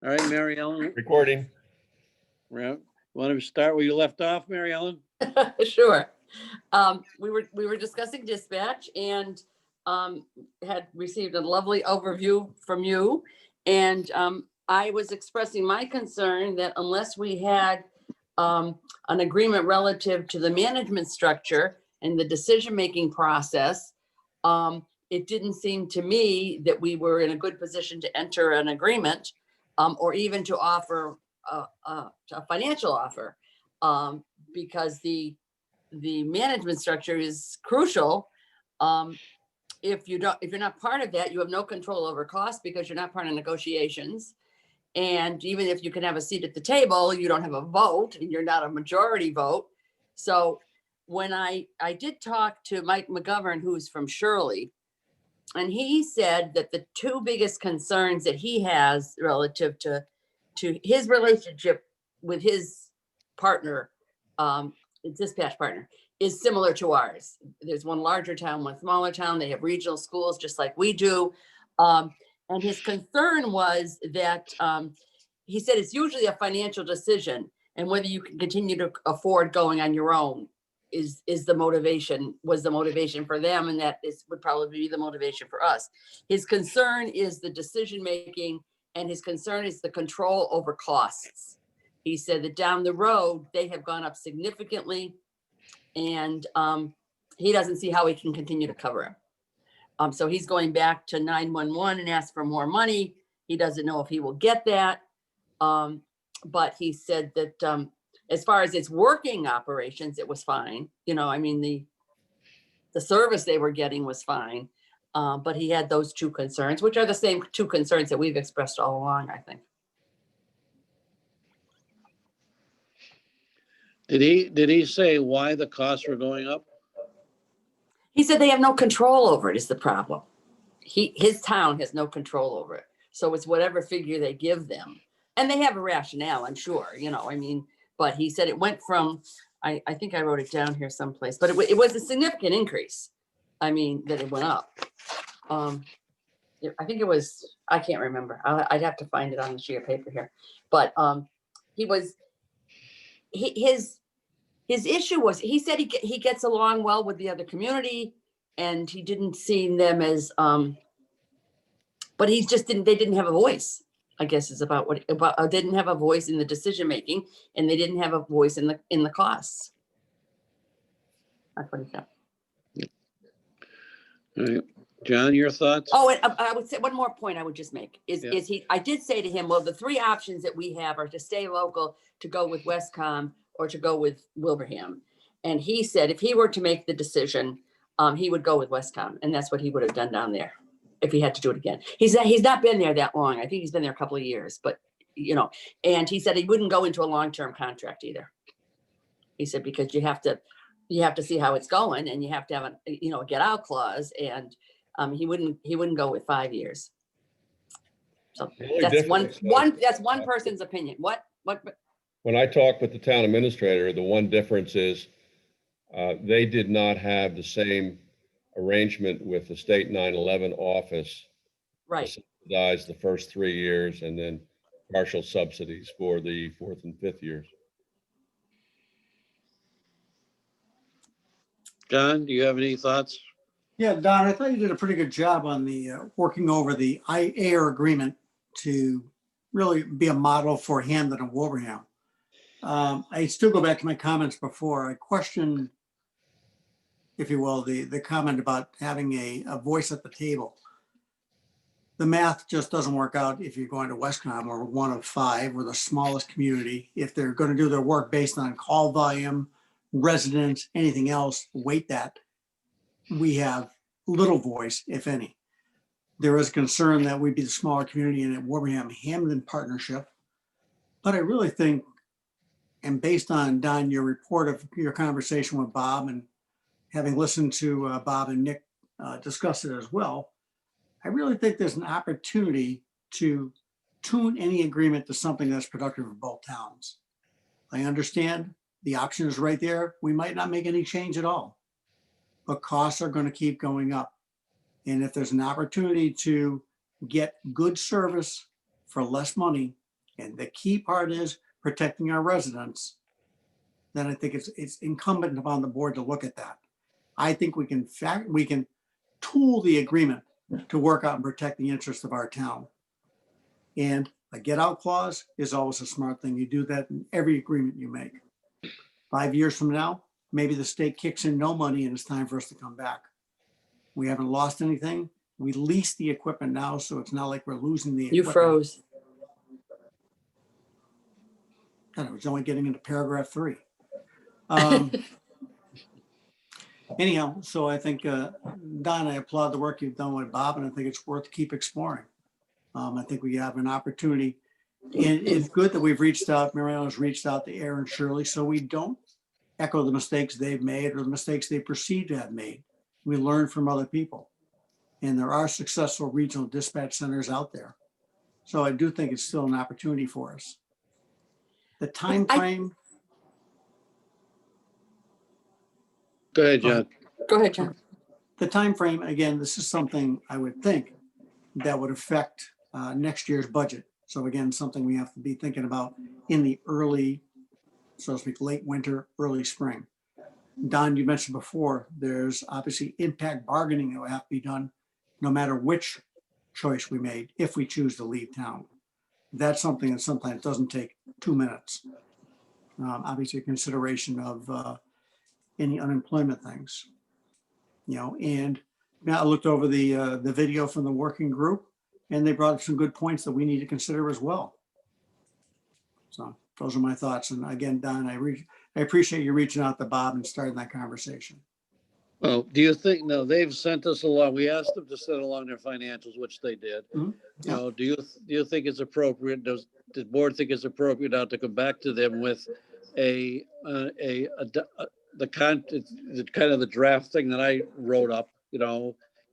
All right, Mary Ellen, Recording. want to start where you left off, Mary Ellen? Sure. We were discussing dispatch and had received a lovely overview from you. And I was expressing my concern that unless we had an agreement relative to the management structure and the decision-making process, it didn't seem to me that we were in a good position to enter an agreement or even to offer a financial offer, because the management structure is crucial. If you're not part of that, you have no control over cost because you're not part of negotiations. And even if you can have a seat at the table, you don't have a vote and you're not a majority vote. So when I did talk to Mike McGovern, who's from Shirley, and he said that the two biggest concerns that he has relative to his relationship with his partner, dispatch partner, is similar to ours. There's one larger town, one smaller town. They have regional schools just like we do. And his concern was that he said it's usually a financial decision, and whether you can continue to afford going on your own was the motivation for them, and that would probably be the motivation for us. His concern is the decision making, and his concern is the control over costs. He said that down the road they have gone up significantly, and he doesn't see how he can continue to cover them. So he's going back to 911 and ask for more money. He doesn't know if he will get that, but he said that as far as its working operations, it was fine. I mean, the service they were getting was fine, but he had those two concerns, which are the same two concerns that we've expressed all along, I think. Did he say why the costs were going up? He said they have no control over it is the problem. His town has no control over it. So it's whatever figure they give them. And they have a rationale, I'm sure, but he said it went from, I think I wrote it down here someplace, but it was a significant increase. I mean, that it went up. I think it was, I can't remember. I'd have to find it on the sheet of paper here. But his issue was, he said he gets along well with the other community, and he didn't see them as, but they didn't have a voice, I guess is about didn't have a voice in the decision-making, and they didn't have a voice in the costs. That's what he said. All right. John, your thoughts? Oh, and I would say one more point I would just make is I did say to him, well, the three options that we have are to stay local, to go with Westcom, or to go with Wilbraham. And he said if he were to make the decision, he would go with Westcom, and that's what he would have done down there if he had to do it again. He's not been there that long. I think he's been there a couple of years, but and he said he wouldn't go into a long-term contract either. He said because you have to see how it's going, and you have to have a get out clause, and he wouldn't go with 5 years. So that's one person's opinion. What? When I talked with the town administrator, the one difference is they did not have the same arrangement with the state 911 office. Right. To subsidize the first 3 years and then partial subsidies for the 4th and 5th years. John, do you have any thoughts? Yeah, Don, I thought you did a pretty good job on the working over the air agreement to really be a model for Hampden and Wilbraham. I still go back to my comments before. I question, if you will, the comment about having a voice at the table. The math just doesn't work out if you're going to Westcom or one of five or the smallest community. If they're going to do their work based on call volume, residents, anything else, weight that, we have little voice, if any. There is concern that we'd be the smaller community in a Wilbraham-Hampden partnership. But I really think, and based on, Don, your report of your conversation with Bob, and having listened to Bob and Nick discuss it as well, I really think there's an opportunity to tune any agreement to something that's productive for both towns. I understand the option is right there. We might not make any change at all, but costs are going to keep going up. And if there's an opportunity to get good service for less money and the key part is protecting our residents, then I think it's incumbent upon the board to look at that. I think we can tool the agreement to work out and protect the interests of our town. And a get out clause is always a smart thing. You do that in every agreement you make. 5 years from now, maybe the state kicks in no money and it's time for us to come back. We haven't lost anything. We lease the equipment now, so it's not like we're losing the You equipment. froze. God, I was only getting into paragraph 3. Anyhow, so I think, Don, I applaud the work you've done with Bob, and I think it's worth to keep exploring. I think we have an opportunity. And it's good that we've reached out, Mariano's reached out to Aaron Shirley, so we don't echo the mistakes they've made or the mistakes they perceive to have made. We learn from other people. And there are successful regional dispatch centers out there. So I do think it's still an opportunity for us. The time frame. Go ahead, John. Go ahead, John. The time frame, again, this is something I would think that would affect next year's budget. So again, something we have to be thinking about in the early, so to speak, late winter, early spring. Don, you mentioned before, there's obviously impact bargaining that will have to be done no matter which choice we made, if we choose to leave town. That's something that sometimes doesn't take 2 minutes. Obviously a consideration of any unemployment things, and now I looked over the video from the working group, and they brought up some good points that we need to consider as well. So those are my thoughts. And again, Don, I appreciate you reaching out to Bob and starting that conversation. Well, do you think, no, they've sent us along, we asked them to send along their financials, which they did. Mhm. You know, do you think it's appropriate, does the board think it's appropriate now to come back to them with the kind of the draft thing that I wrote up,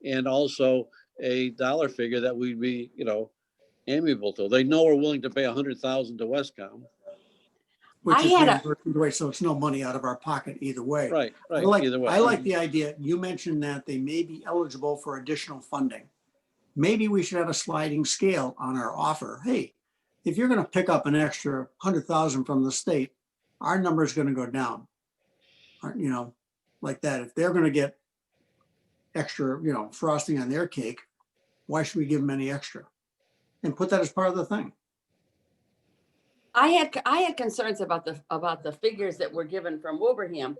and also a dollar figure that we'd be, amiable to. They know we're willing to pay $100,000 to Westcom. Which I is had a- reimbursed either way, so it's no money out of our pocket either way. Right, I like either way. the idea. You mentioned that they may be eligible for additional funding. Maybe we should have a sliding scale on our offer. Hey, if you're going to pick up an extra 100,000 from the state, our number is going to go down. Like that. If they're going to get extra, frosting on their cake, why should we give them any extra? And put that as part of the thing. I had concerns about the figures that were given from Wilbraham,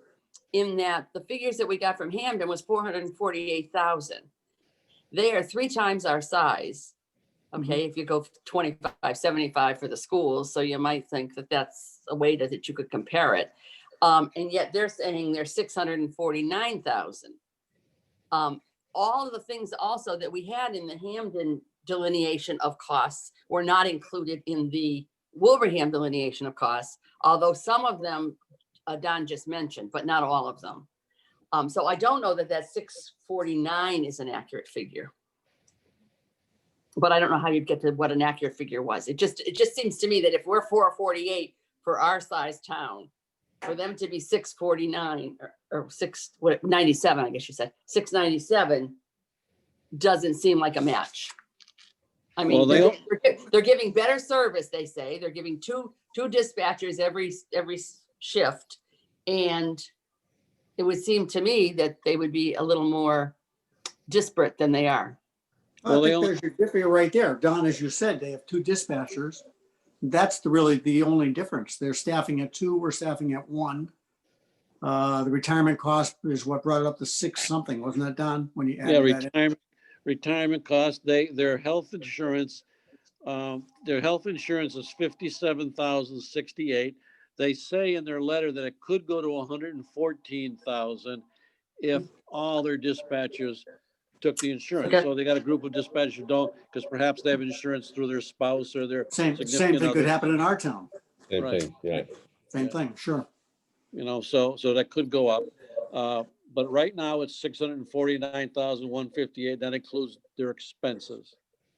in that the figures that we got from Hampden was 448,000. They are 3 times our size. Okay, if you go 25.75 for the schools, so you might think that that's a way that you could compare it. And yet they're saying they're 649,000. All of the things also that we had in the Hampden delineation of costs were not included in the Wilbraham delineation of costs, although some of them Don just mentioned, but not all of them. So I don't know that 649 is an accurate figure. But I don't know how you'd get to what an accurate figure was. It just seems to me that if we're 448 for our size town, for them to be 649 or 697, I guess you said 697, doesn't seem like a match. I mean, Well, they're giving better service, they say. They're giving two dispatchers every shift. And it would seem to me that they would be a little more disparate than they are. Well, I think there's your difference right there. Don, as you said, they have 2 dispatchers. That's really the only difference. They're staffing at 2, we're staffing at 1. The retirement cost is what brought it up to 6 something, wasn't that, Don? When you added that in? Retirement cost, their health insurance is $57,068. They say in their letter that it could go to $114,000 if all their dispatchers took the insurance. Okay. So they got a group of dispatchers who don't, because perhaps they have insurance through their spouse or their Same significant thing could other. happen in our town. Same Right. thing, yeah. Same thing, sure. So that could go up. But right now it's $649,158. That includes their expenses.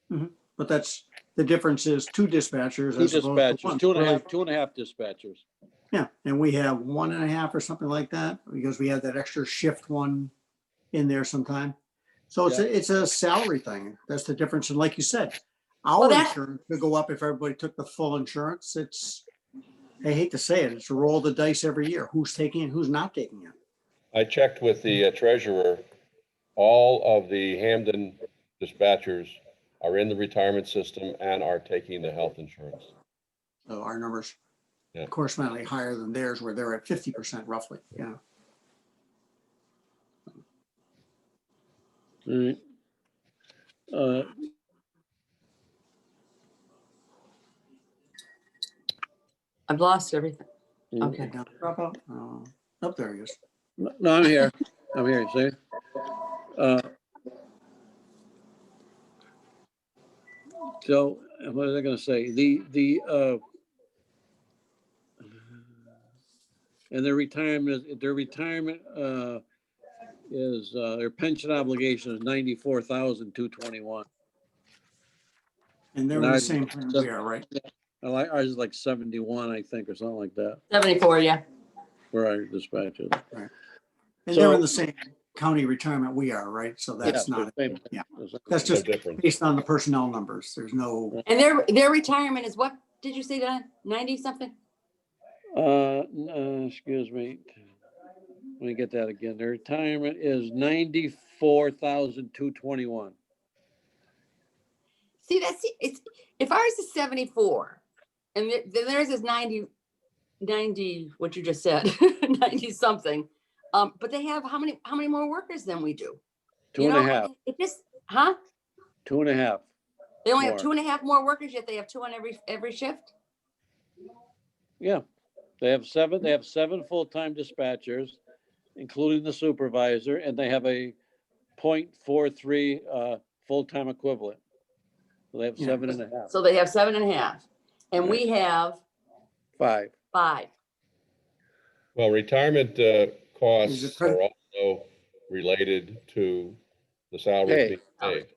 But that's, the difference is 2 dispatchers. 2 as opposed to dispatchers, one. 2.5 dispatchers. Yeah, and we have 1.5 or something like that, because we had that extra shift one in there sometime. So it's a salary thing. That's the difference. And like you said, Our that- insurance could go up if everybody took the full insurance. I hate to say it, it's a roll of the dice every year. Who's taking it, who's not taking it? I checked with the treasurer. All of the Hampden dispatchers are in the retirement system and are taking the health insurance. So our numbers Yeah. correspondingly higher than theirs, where they're at 50% roughly, yeah. All right. I've lost everything. Mm. Okay. Down, drop out, oh, there he is. No, I'm here. I'm here, see? So what was I gonna say? And their retirement is their pension obligation is 94,221. And they're in And the ours- same plan we are, right? Ours is like 71, I think, or something like that, 74, yeah. for our dispatchers. And So- they're in the same county retirement we are, right? So that's Yeah, not, same. yeah. There's- That's No just difference. based on the personnel numbers. There's no, And their retirement is what, did you say that? 90 something? Excuse me. Let me get that again. Their retirement is 94,221. See, it's, if ours is 74 and then theirs is 90, what you just said, 90 something. But they have how many more workers than we do? Two You and a know, I half, mean, it just, huh? 2.5. They only have More. 2.5 more workers, yet they have 2 on every shift? Yeah, they have seven full-time dispatchers, including the supervisor, and they have a 0.43 full-time equivalent. So they have Yeah. 7.5, So they have 7.5. And we have 5. 5. Well, retirement Is costs it pre- are also related to the salaries Hey. being paid.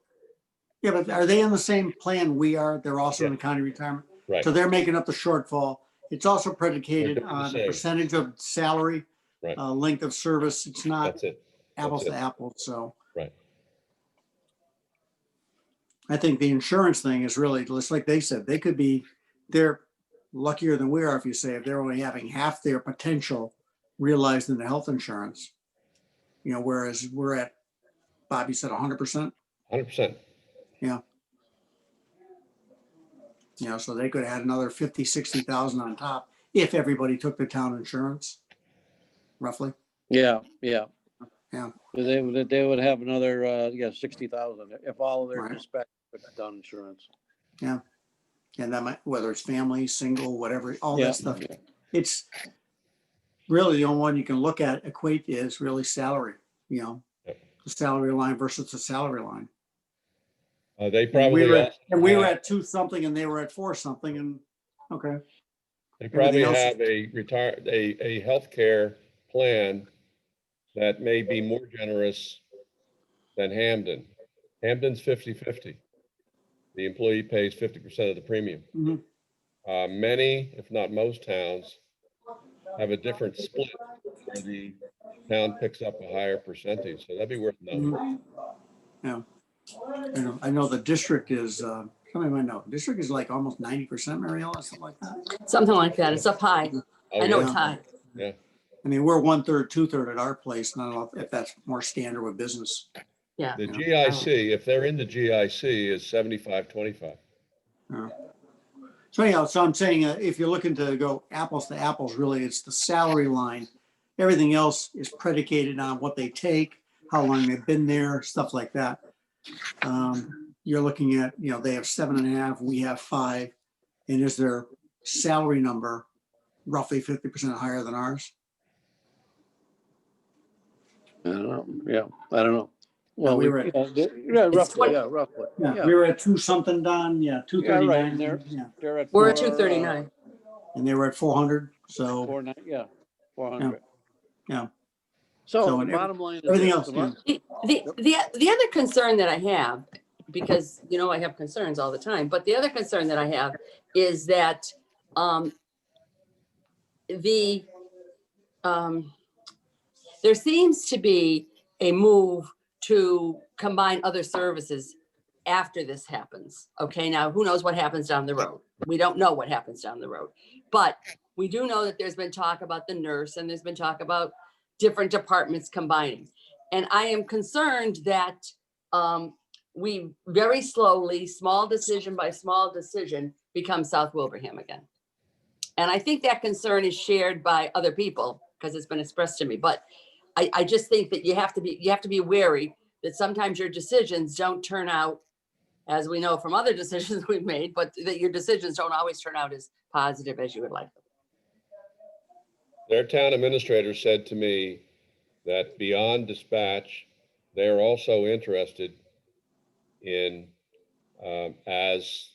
yeah, but are they in the same plan we are? They're also in Yeah. the county retirement? Right, So they're making up the shortfall. It's also predicated doing the on the same. percentage of salary, Right. length of service. It's not that's it. apples to it. apples, so. Right. I think the insurance thing is really, just like they said, they're luckier than we are if you say, if they're only having half their potential realized in the health insurance. You know, whereas we're at, Bobby said 100%, 100%. you know, so they could add another 50, 60,000 on top if everybody took the town insurance, roughly. Yeah. Yeah. They would have another, 60,000 if all of their Right. dispatch put down insurance. And that might, whether it's family, single, whatever, all Yeah. that stuff. It's really the only one you can look at equate is really salary, you know, Yep. the salary line versus the salary line. They And probably we were also have- at 2 something and they were at 4 something and, okay. They probably Everything else have a healthcare plan that may be more generous than Hampden. Hampden's 50-50. The employee pays 50% of the premium. Mhm. Many, if not most towns, have a different split where the town picks up a higher percentage. So that'd be worth knowing. Mhm. Yeah. I know the district is, somebody might know, district is like almost 90%, Mary Ellen, something like that. Something like that. It's up high. Oh, I know yeah. it's high. I mean, we're 1/3, 2/3 at our place. And I don't know if that's more standard with business. Yeah. The Yeah. GIC, if they're in the GIC, is 75-25. So anyhow, so I'm saying, if you're looking to go apples to apples, really, it's the salary line. Everything else is predicated on what they take, how long they've been there, stuff like that. You're looking at, you know, they have 7.5, we have 5. And is their salary number roughly 50% higher than ours? I don't know. Yeah, I don't know. Well, we were at- roughly, roughly. Yeah, we were at 2 something, Don, yeah, Yeah, right, 239. and they're- Yeah, They're at We're at 4, 239. and they were at 400, so 400. Yeah. So So the and bottom line is. everything this, else, the yeah. mon- The other concern that I have, because, you know, I have concerns all the time, but the other concern that I have is that there seems to be a move to combine other services after this happens. Okay, now who knows what happens down the road? We don't know what happens down the road, but we do know that there's been talk about the nurse and there's been talk about different departments combining. And I am concerned that we very slowly, small decision by small decision, become South Wilbraham again. And I think that concern is shared by other people because it's been expressed to me. But I just think that you have to be wary that sometimes your decisions don't turn out, as we know from other decisions we've made, but that your decisions don't always turn out as positive as you would like them. Their town administrator said to me that beyond dispatch, they are also interested in, as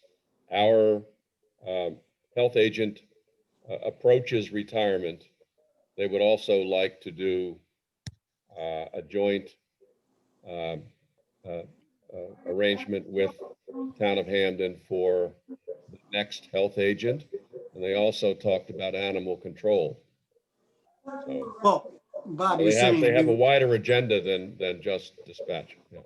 our health agent approaches retirement, they would also like to do a joint arrangement with the town of Hampden for the next health agent. And they also talked about animal control. So Well, Bob, you're they have a saying, wider agenda than just dispatch. Yeah.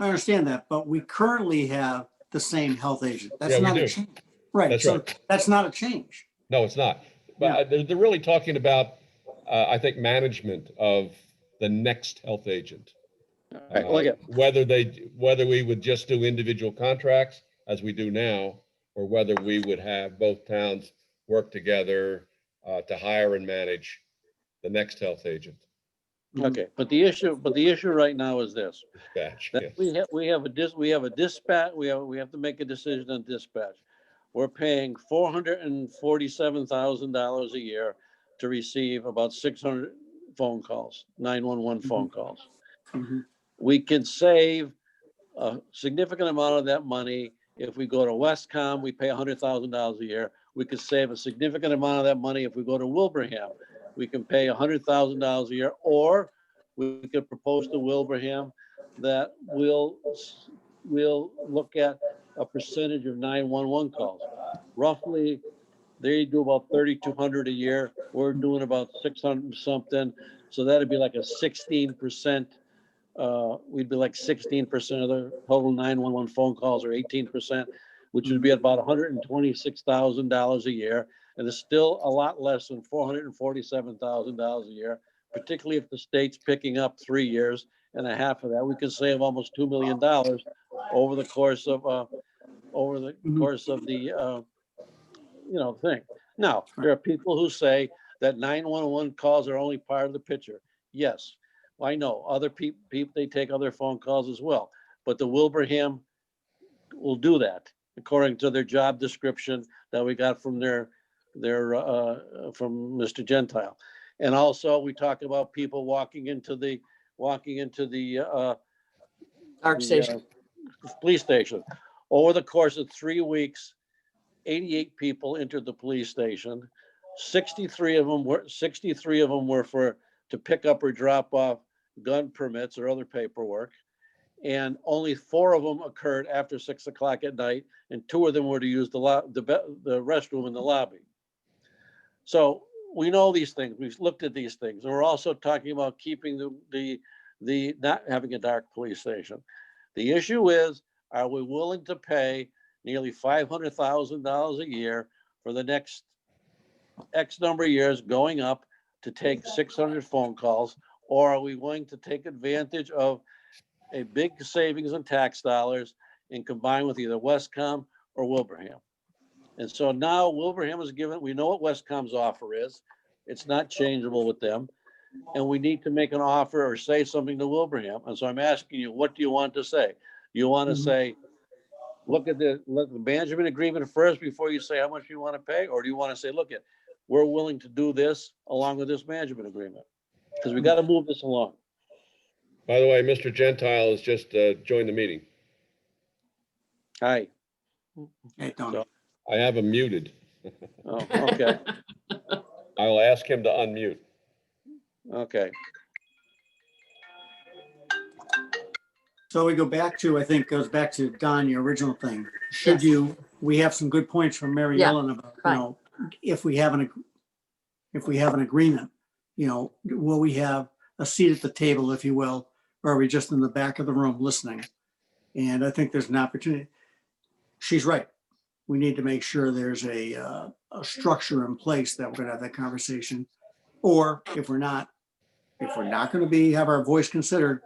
I understand that, but we currently have the same health agent. That's Yeah, we not a do. change. Right, That's so right. that's not a change. No, it's not. But they're really talking about, I think, management of the next health agent. All right, look at, Whether we would just do individual contracts as we do now, or whether we would have both towns work together to hire and manage the next health agent. okay, but the issue right now is this. Dispatch, That yes. we have a dispatch, we have to make a decision on dispatch. We're paying $447,000 a year to receive about 600 phone calls, 911 phone calls. Mhm. We can save a significant amount of that money. If we go to Westcom, we pay $100,000 a year. We could save a significant amount of that money if we go to Wilbraham. We can pay $100,000 a year, or we could propose to Wilbraham that we'll look at a percentage of 911 calls. Roughly, they do about 3,200 a year. We're doing about 600 something. So that'd be like a 16%. We'd be like 16% of the total 911 phone calls, or 18%, which would be about $126,000 a year. And it's still a lot less than $447,000 a year, particularly if the state's picking up 3 years and a half of that. We could save almost $2 million over the course of thing. Now, there are people who say that 911 calls are only part of the picture. Yes, I know other people, they take other phone calls as well, but the Wilbraham will do that according to their job description that we got from from Mr. Gentile. And also we talk about people walking into the Dark station. Police station. Over the course of 3 weeks, 88 people entered the police station. 63 of them were to pick up or drop off gun permits or other paperwork. And only 4 of them occurred after 6 o'clock at night, and 2 of them were to use the restroom in the lobby. So we know these things. We've looked at these things, and we're also talking about keeping the not having a dark police station. The issue is, are we willing to pay nearly $500,000 a year for the next X number of years going up to take 600 phone calls, or are we going to take advantage of a big savings in tax dollars and combine with either Westcom or Wilbraham? And so now Wilbraham is given, we know what Westcom's offer is. It's not changeable with them. And we need to make an offer or say something to Wilbraham. And so I'm asking you, what do you want to say? You want to say, look at the management agreement first before you say how much you want to pay? Or do you want to say, look, we're willing to do this along with this management agreement? Because we got to move this along. By the way, Mr. Gentile has just joined the meeting. Hi. Hey, Tony. So- I have him muted. Oh, okay. I will ask him to unmute. Okay. So we go back to, I think goes back to Don, your original thing. Should you, we have some good points from Mary Yeah, Ellen about, fine. if we have an agreement, will we have a seat at the table, if you will, or are we just in the back of the room listening? And I think there's an opportunity. She's right. We need to make sure there's a structure in place that we're gonna have that conversation. Or if we're not gonna have our voice considered,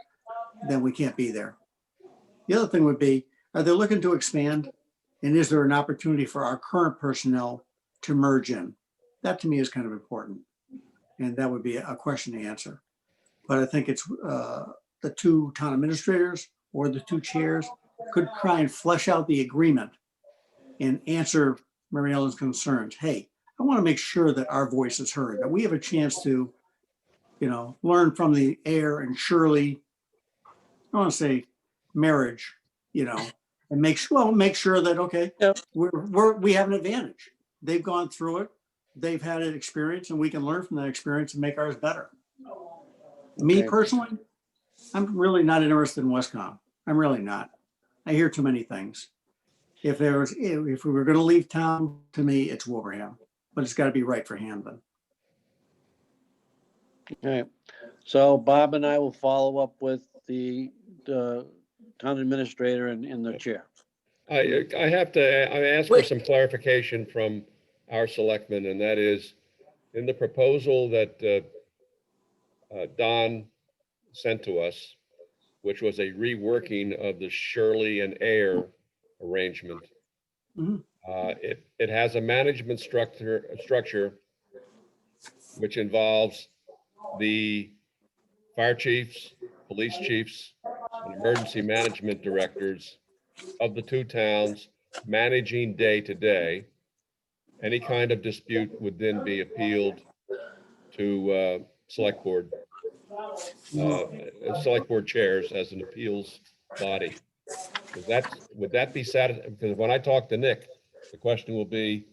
then we can't be there. The other thing would be, are they looking to expand? And is there an opportunity for our current personnel to merge in? That to me is kind of important. And that would be a question to answer. But I think it's the two town administrators or the two chairs could try and flesh out the agreement and answer Mary Ellen's concerns. Hey, I want to make sure that our voice is heard, that we have a chance to, learn from the Air and Shirley, I want to say marriage, and make sure that, okay, Yep. we have an advantage. They've gone through it. They've had an experience and we can learn from that experience and make ours better. Me Okay. personally, I'm really not interested in Westcom. I'm really not. I hear too many things. If we were going to leave town, to me, it's Wilbraham, but it's got to be right for Hampden. Okay, so Bob and I will follow up with the town administrator and the chair. I ask for some clarification from our selectmen, and that is, in the proposal that Don sent to us, which was a reworking of the Shirley and Air arrangement. Mhm. It has a management structure which involves the fire chiefs, police chiefs, and emergency management directors of the two towns managing day to day. Any kind of dispute would then be appealed to select board chairs as an appeals body. Would that be satisfactory? Because when I talk to Nick, the question will be,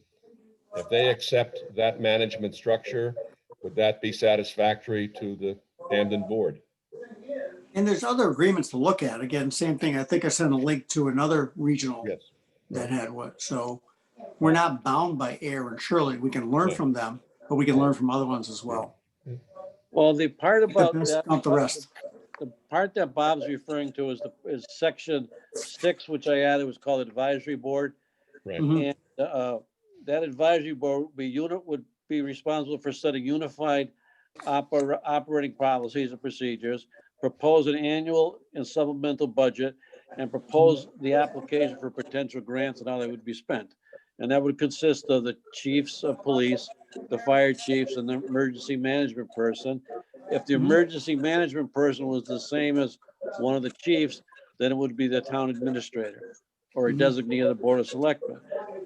if they accept that management structure, would that be satisfactory to the Hampden board? And there's other agreements to look at. Again, same thing. I think I sent a link to another regional Yes. that had what. So we're not bound by Air and Shirley. We can learn Yeah. from them, but we can learn from other ones as well. Well, the part about Not the rest. the part that Bob's referring to is section 6, which I added, was called advisory board. Right. Mhm. And that advisory board would be responsible for setting unified operating policies and procedures, propose an annual and supplemental budget, and propose the application for potential grants and how they would be spent. And that would consist of the chiefs of police, the fire chiefs, and the emergency management person. If the Mhm. emergency management person was the same as one of the chiefs, then it would be the town administrator or a Mhm. designee of the board of selectmen.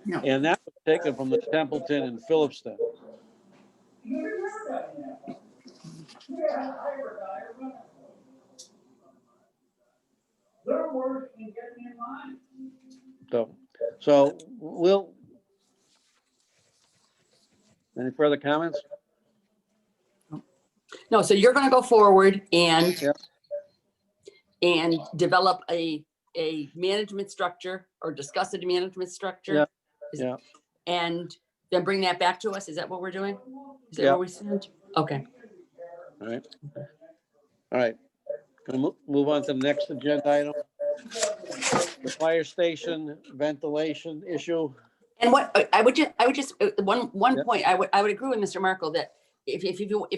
Yeah. And that was taken from the Templeton and Phillipston. So any further comments? No, so you're gonna go forward and Yep. develop a management structure or discuss a management structure. Yep, Is- yep. And then bring that back to us. Is that what we're doing? Is that Yep. where we stand? Okay. All right. All right. Gonna move on to the next agenda item. The fire station ventilation issue. And what I would just one Yep. point, I would agree with Mr. Markle that if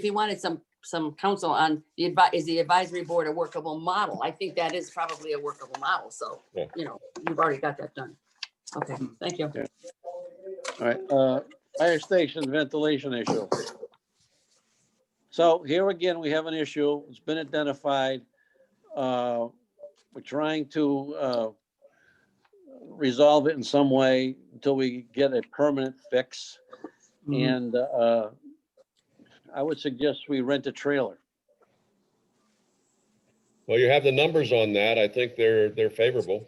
he wanted some counsel on is the advisory board a workable model? I think that is probably a workable model. So, Yeah. you've already got that done. Okay, thank you. Yeah. All right, fire station ventilation issue. So here again, we have an issue. It's been identified. We're trying to resolve it in some way until we get a permanent fix. Mhm. And I would suggest we rent a trailer. Well, you have the numbers on that. I think they're favorable.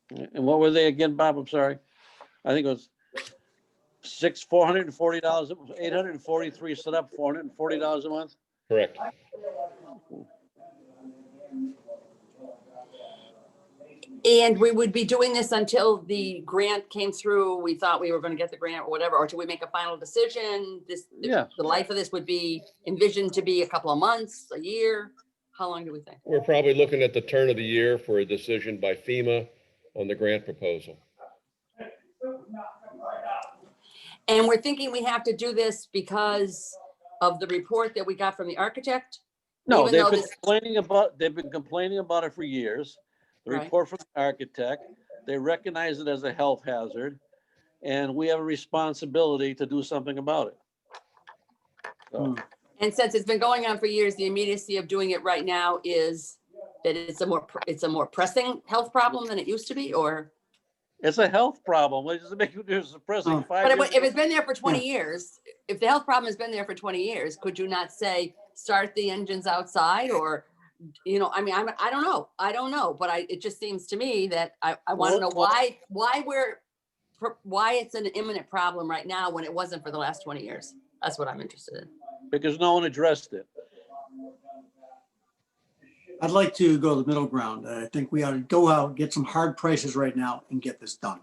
And what were they again, Bob? I'm sorry. I think it was $440, it was 843 set up, $440 a month. Correct. And we would be doing this until the grant came through. We thought we were going to get the grant or whatever, or till we make a final decision. Yeah. The life of this would be envisioned to be a couple of months, a year. How long do we think? We're probably looking at the turn of the year for a decision by FEMA on the grant proposal. And we're thinking we have to do this because of the report that we got from the architect? No, Even though they've been complaining about it for years. The Right. report from the architect, they recognize it as a health hazard, and we have a responsibility to do something about it. So, And since it's been going on for years, the immediacy of doing it right now is that it's a more pressing health problem than it used to be, or? it's a health problem. What does it make you do? It's suppressing Oh. 5 But years if it's been there for 20 years, if the health problem has been there for 20 years, could you not say, start the engines outside or, I mean, I don't know, but it just seems to me that I want to know why it's an imminent problem right now when it wasn't for the last 20 years. That's what I'm interested in. because no one addressed it. I'd like to go the middle ground. I think we ought to go out, get some hard prices right now and get this done.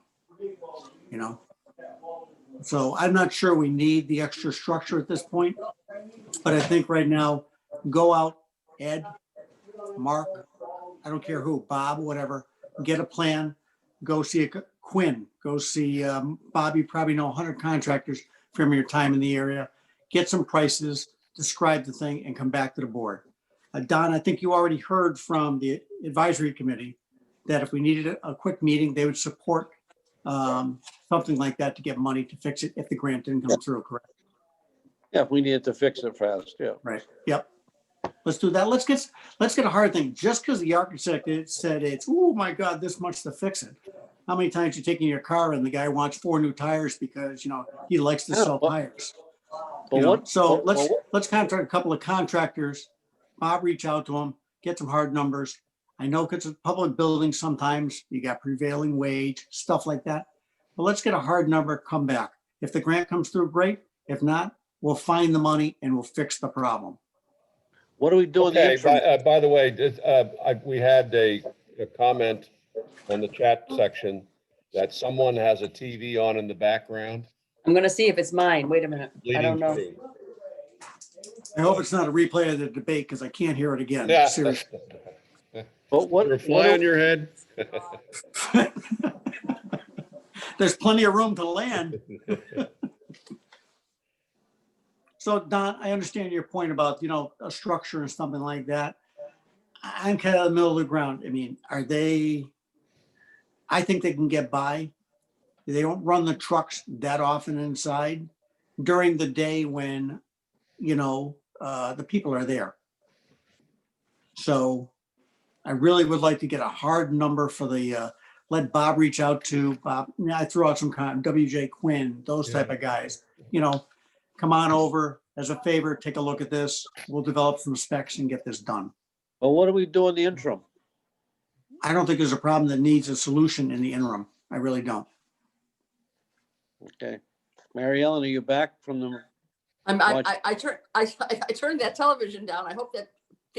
So I'm not sure we need the extra structure at this point, but I think right now, go out, Ed, Mark, I don't care who, Bob, whatever, get a plan, go see Quinn, go see Bob, you probably know 100 contractors from your time in the area, get some prices, describe the thing and come back to the board. Don, I think you already heard from the advisory committee that if we needed a quick meeting, they would support something like that to get money to fix it if the grant didn't come through, correct? Yeah, if we needed to fix it fast, yeah. Right, yep. Let's do that. Let's get a hard thing. Just because the architect said it's, oh my God, this much to fix it. How many times you take in your car and the guy wants 4 new tires because, he likes to sell tires. But So let's contract a couple of contractors. Bob, reach out to them, get some hard numbers. I know because it's a public building, sometimes you got prevailing wage, stuff like that. But let's get a hard number, come back. If the grant comes through, great. If not, we'll find the money and we'll fix the problem. what do we do in the Okay, interim? by the way, we had a comment on the chat section that someone has a TV on in the background. I'm going to see if it's mine. Wait a minute. I don't know. Bleeding through. I hope it's not a replay of the debate because I can't hear it again. Yeah. Seriously. But Is there a fly on your head? There's plenty of room to land. So Don, I understand your point about, a structure and something like that. I'm kind of in the middle of the ground. I mean, I think they can get by. They don't run the trucks that often inside during the day when, the people are there. So I really would like to get a hard number for let Bob reach out to Bob. I threw out some WJ Quinn, those type of guys, come on over as a favor, take a look at this. We'll develop some specs and get this done. But what do we do in the interim? I don't think there's a problem that needs a solution in the interim. I really don't. Okay. Mary Ellen, are you back from the, I turned that television down. I hope that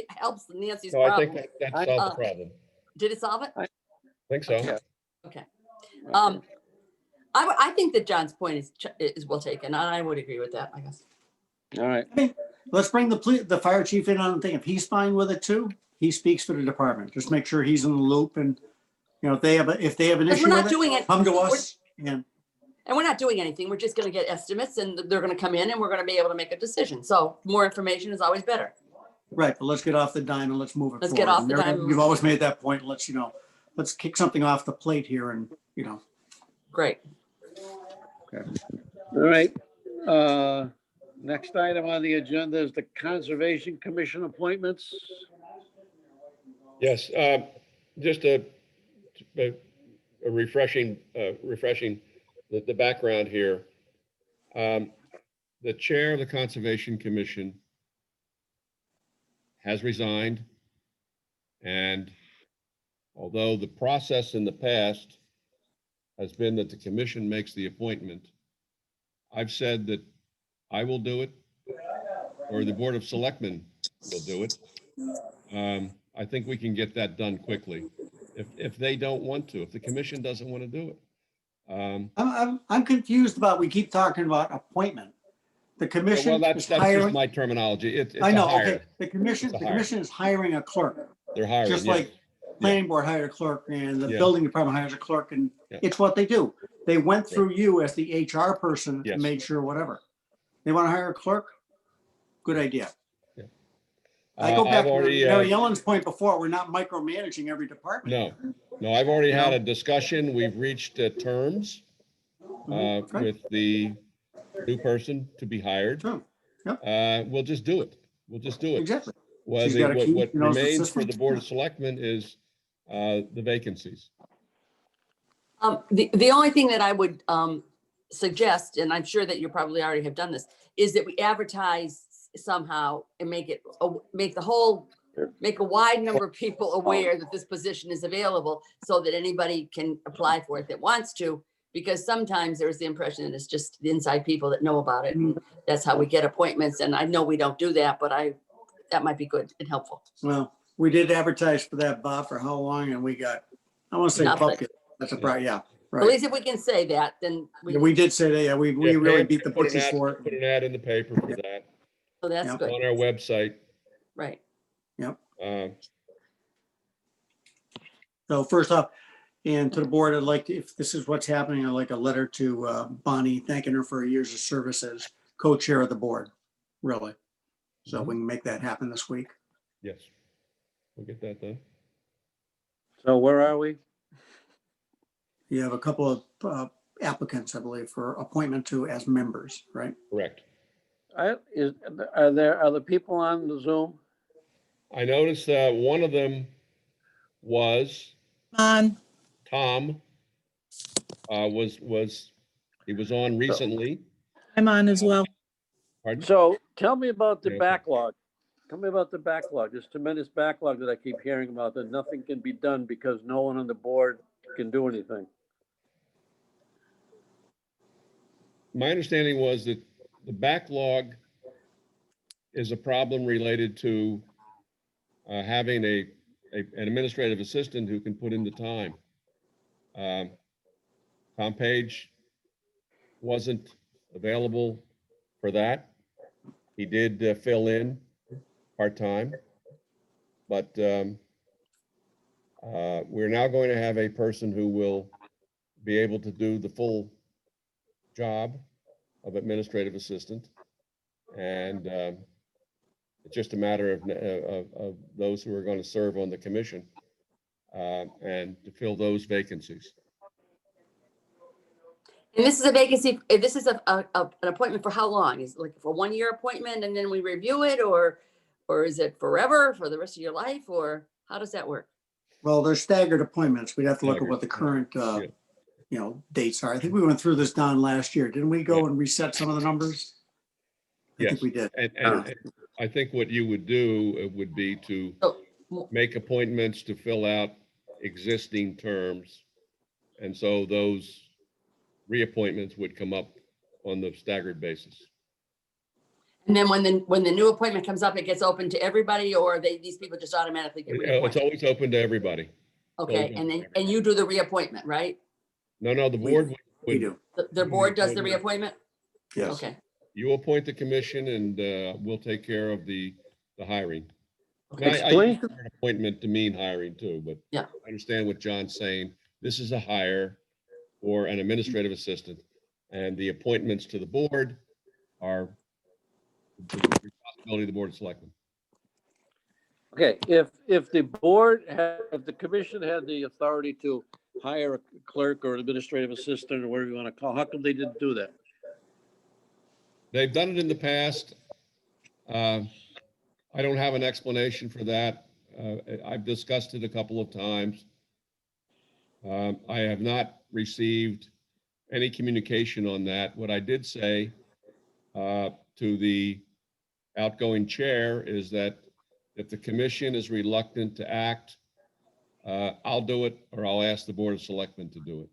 helps Nancy's So I think problem. that solved the problem. Did it solve it? I think so. Yeah. Okay. I think that John's point is well taken. And I would agree with that, I guess. all right. Let's bring the fire chief in on the thing. If he's fine with it too, he speaks for the department. Just make sure he's in the loop and, if they have an Because we're issue not with doing it, it. come to us. And And we're not doing anything. We're just going to get estimates and they're going to come in and we're going to be able to make a decision. So more information is always better. right, but let's get off the dime and let's move it Let's forward. get off the Mary, dime. You've always made that point. Let's kick something off the plate here and, Great. All right. Next item on the agenda is the Conservation Commission appointments. Yes, just a refreshing the background here. The chair of the Conservation Commission has resigned. And although the process in the past has been that the commission makes the appointment, I've said that I will do it, or the Board of Selectmen will do it. I think we can get that done quickly. If they don't want to, if the commission doesn't want to do it. I'm confused about, we keep talking about appointment. The Well, commission that's is just hiring, my terminology. It's I a know, hire. okay, the commission, It's a the hire. commission is hiring a clerk, They're hiring, just yes. like planning board hired a clerk and the Yeah. building department hires a clerk, and Yeah. it's what they do. They went through you as the HR person Yes. and made sure whatever. They want to hire a clerk? Good idea. I go back I've to already, Mary Ellen's point before, we're not micromanaging every department. no, I've already had No. a discussion. We've reached terms Mhm, good. with the new person to be hired. Sure. We'll just do it. We'll just do it. Exactly. Well, She's got a key, what she knows the remains for system. the Board of Selectmen is the vacancies. The only thing that I would suggest, and I'm sure that you probably already have done this, is that we advertise somehow and make a wide number of people aware that this position is available so that anybody can apply for it that wants to, because sometimes there's the impression that it's just the inside people that know about it. And that's how we get appointments. And I know we don't do that, but that might be good and helpful. Well, we did advertise for that, Bob, for how long? And we got, I want to say Nothing. bucket. That's a problem, yeah. At Right. least if we can say that, then Yeah, we did say that, yeah, we Yeah, really Pam, beat the put an bushes ad- for Put it. an ad in the paper for that so that's Yeah. good, on our website. right? So first off, and to the board, I'd like, if this is what's happening, I'd like a letter to Bonnie thanking her for her years of service as co-chair of the board, really. So we can make that happen this week. Yes, we'll get that done. So where are we? You have a couple of applicants, I believe, for appointment to as members, right? Correct. Are the people on the Zoom? I noticed that one of them was On, Tom. He was on recently. I'm on as well. Pardon? So tell me about the Yeah, okay. backlog. Tell me about the backlog, this tremendous backlog that I keep hearing about, that nothing can be done because no one on the board can do anything. My understanding was that the backlog is a problem related to having an administrative assistant who can put in the time. Tom Page wasn't available for that. He did fill in part-time, but we're now going to have a person who will be able to do the full job of administrative assistant. And it's just a matter of those who are going to serve on the commission and to fill those vacancies. And this is a vacancy, this is an appointment for how long? Is it like for 1 year appointment and then we review it, or is it forever for the rest of your life, or how does that work? Well, they're staggered appointments. We'd have to look at Staggered, what the current, yeah. dates are. I think we went through this, Don, last year. Didn't we go and reset some of the numbers? I Yes. think we did. And I think what you would do would be to So, make appointments to fill out existing terms. And so those reappointments would come up on the staggered basis. and then when the new appointment comes up, it gets open to everybody, or these people just automatically get It's reappointed? always open to everybody. Okay, and you do the reappointment, right? No, the board We would, do. The board does the reappointment? Yes. Okay, you appoint the commission and we'll take care of the hiring. okay. I Explain use the word appointment to mean hiring too, but Yeah. I understand what John's saying. This is a hire for an administrative assistant, and the appointments to the board are the responsibility of the Board of Selectmen. Okay, if the commission had the authority to hire a clerk or an administrative assistant or whatever you want to call, how come they didn't do that? They've done it in the past. I don't have an explanation for that. I've discussed it a couple of times. I have not received any communication on that. What I did say to the outgoing chair is that if the commission is reluctant to act, I'll do it, or I'll ask the Board of Selectmen to do it.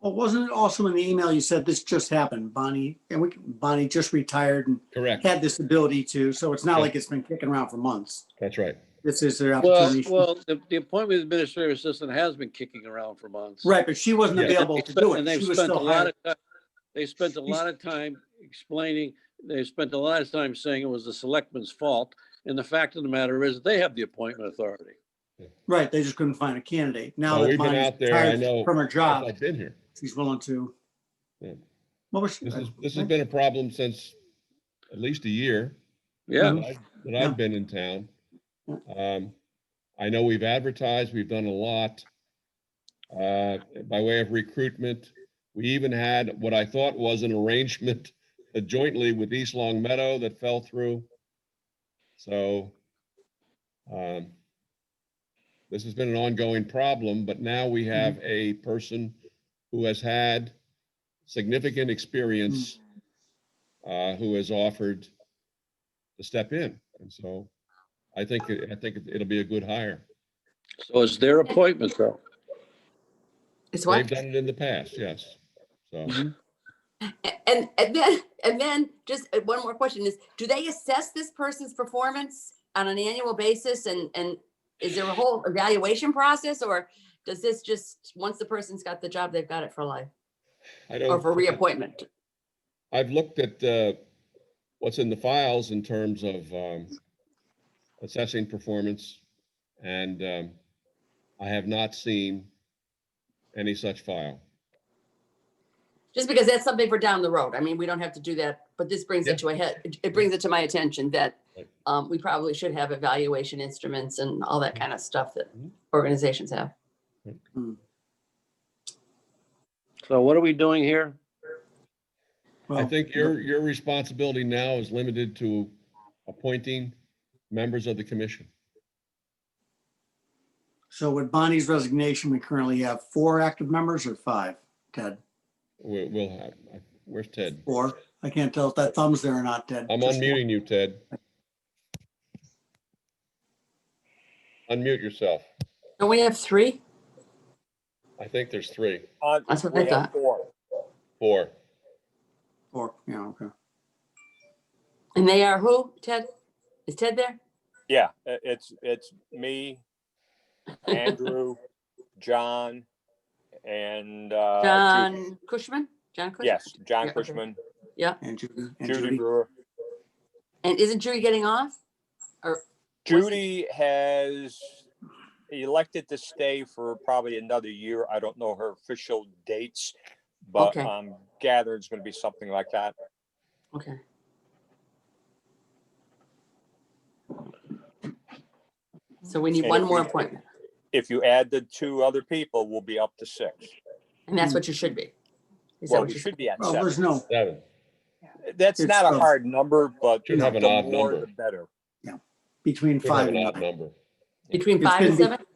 Well, wasn't it also in the email you said this just happened, Bonnie? And Bonnie just retired and Correct. had this ability to, so it's not Yeah. like it's been kicking around for months. That's right. This is their Well, opportunity. the appointment of administrative assistant has been kicking around for months. Right, but she wasn't Yeah. available to do And it. they've She was spent a still lot hired. of time, they spent a lot of time explaining they spent a lot of time saying it was the selectmen's fault. And the fact of the matter is they have the appointment authority. Right, they just couldn't find a candidate. Now Well, that we've been Bonnie's out there, I retired know, from her since job, I've been here. she's willing to. Yeah. What was she? This has been a problem since at least a year Yeah, Mhm. that I've been in town. I know we've advertised, we've done a lot by way of recruitment. We even had what I thought was an arrangement jointly with East Long Meadow that fell through. So this has been an ongoing problem, but now we have a person who has had significant experience who has offered to step in. And so I think it'll be a good hire. so it's their appointment though. It's They've what? done it in the past, yes. So And then just one more question is, do they assess this person's performance on an annual basis? And is there a whole evaluation process, or does this just, once the person's got the job, they've got it for life I or for don't, reappointment? I've looked at what's in the files in terms of assessing performance, and I have not seen any such file. Just because that's something for down the road. I mean, we don't have to do that, but this brings it to a head. It brings it to my attention that Right. we probably should have evaluation instruments and all that kind of stuff that Mhm. organizations have. So what are we doing here? I Well, think your responsibility now is limited to appointing members of the commission. so with Bonnie's resignation, we currently have 4 active members or 5, Ted? We'll have, where's Ted? 4. I can't tell if that thumb's there or not, Ted. I'm Just 4. unmuting you, Ted. Unmute yourself. Don't we have 3? I think there's 3, That's what We I have thought. 4. 4. 4, yeah, okay. And they are who, Ted? Is Ted there? Yeah, it's me, Andrew, John, and Judy. John Cushman? John Cushman? Yes, John Yeah, okay. Cushman, Yeah. And Judy. And Judy Judy. Brewer. And isn't Judy getting off? Or Judy has elected to stay for probably another year. I don't know her official dates, but Okay. I'm gathering it's going to be something like that. okay. So we need And one if more you- appointment, If you add the 2 other people, we'll be up to 6. and that's what you should be. Is that Well, what we you should be at Well, there's 7. no, 7. That's It's not a the- hard number, but Should have an the odd more, number. the better. between Should have 5 an and odd 9. number. between It's 5 and been- 7?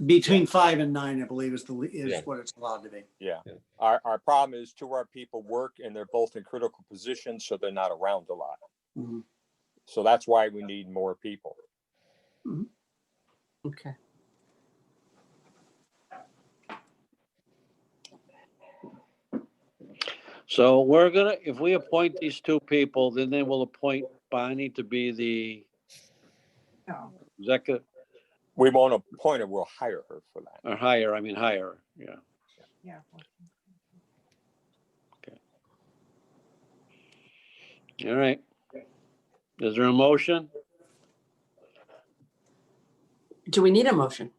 Between 5 and 9, I believe, is Yeah. what it's allowed to be. Yeah. Yeah. Our problem is 2 of our people work and they're both in critical positions, so they're not around a lot. Mhm. So that's why we need more people. Okay. So we're gonna, if we appoint these 2 people, then they will appoint Bonnie to be the executive We won't appoint her, we'll hire her for that. or hire, I mean hire, yeah. All right. Is there a motion? Do we need a motion?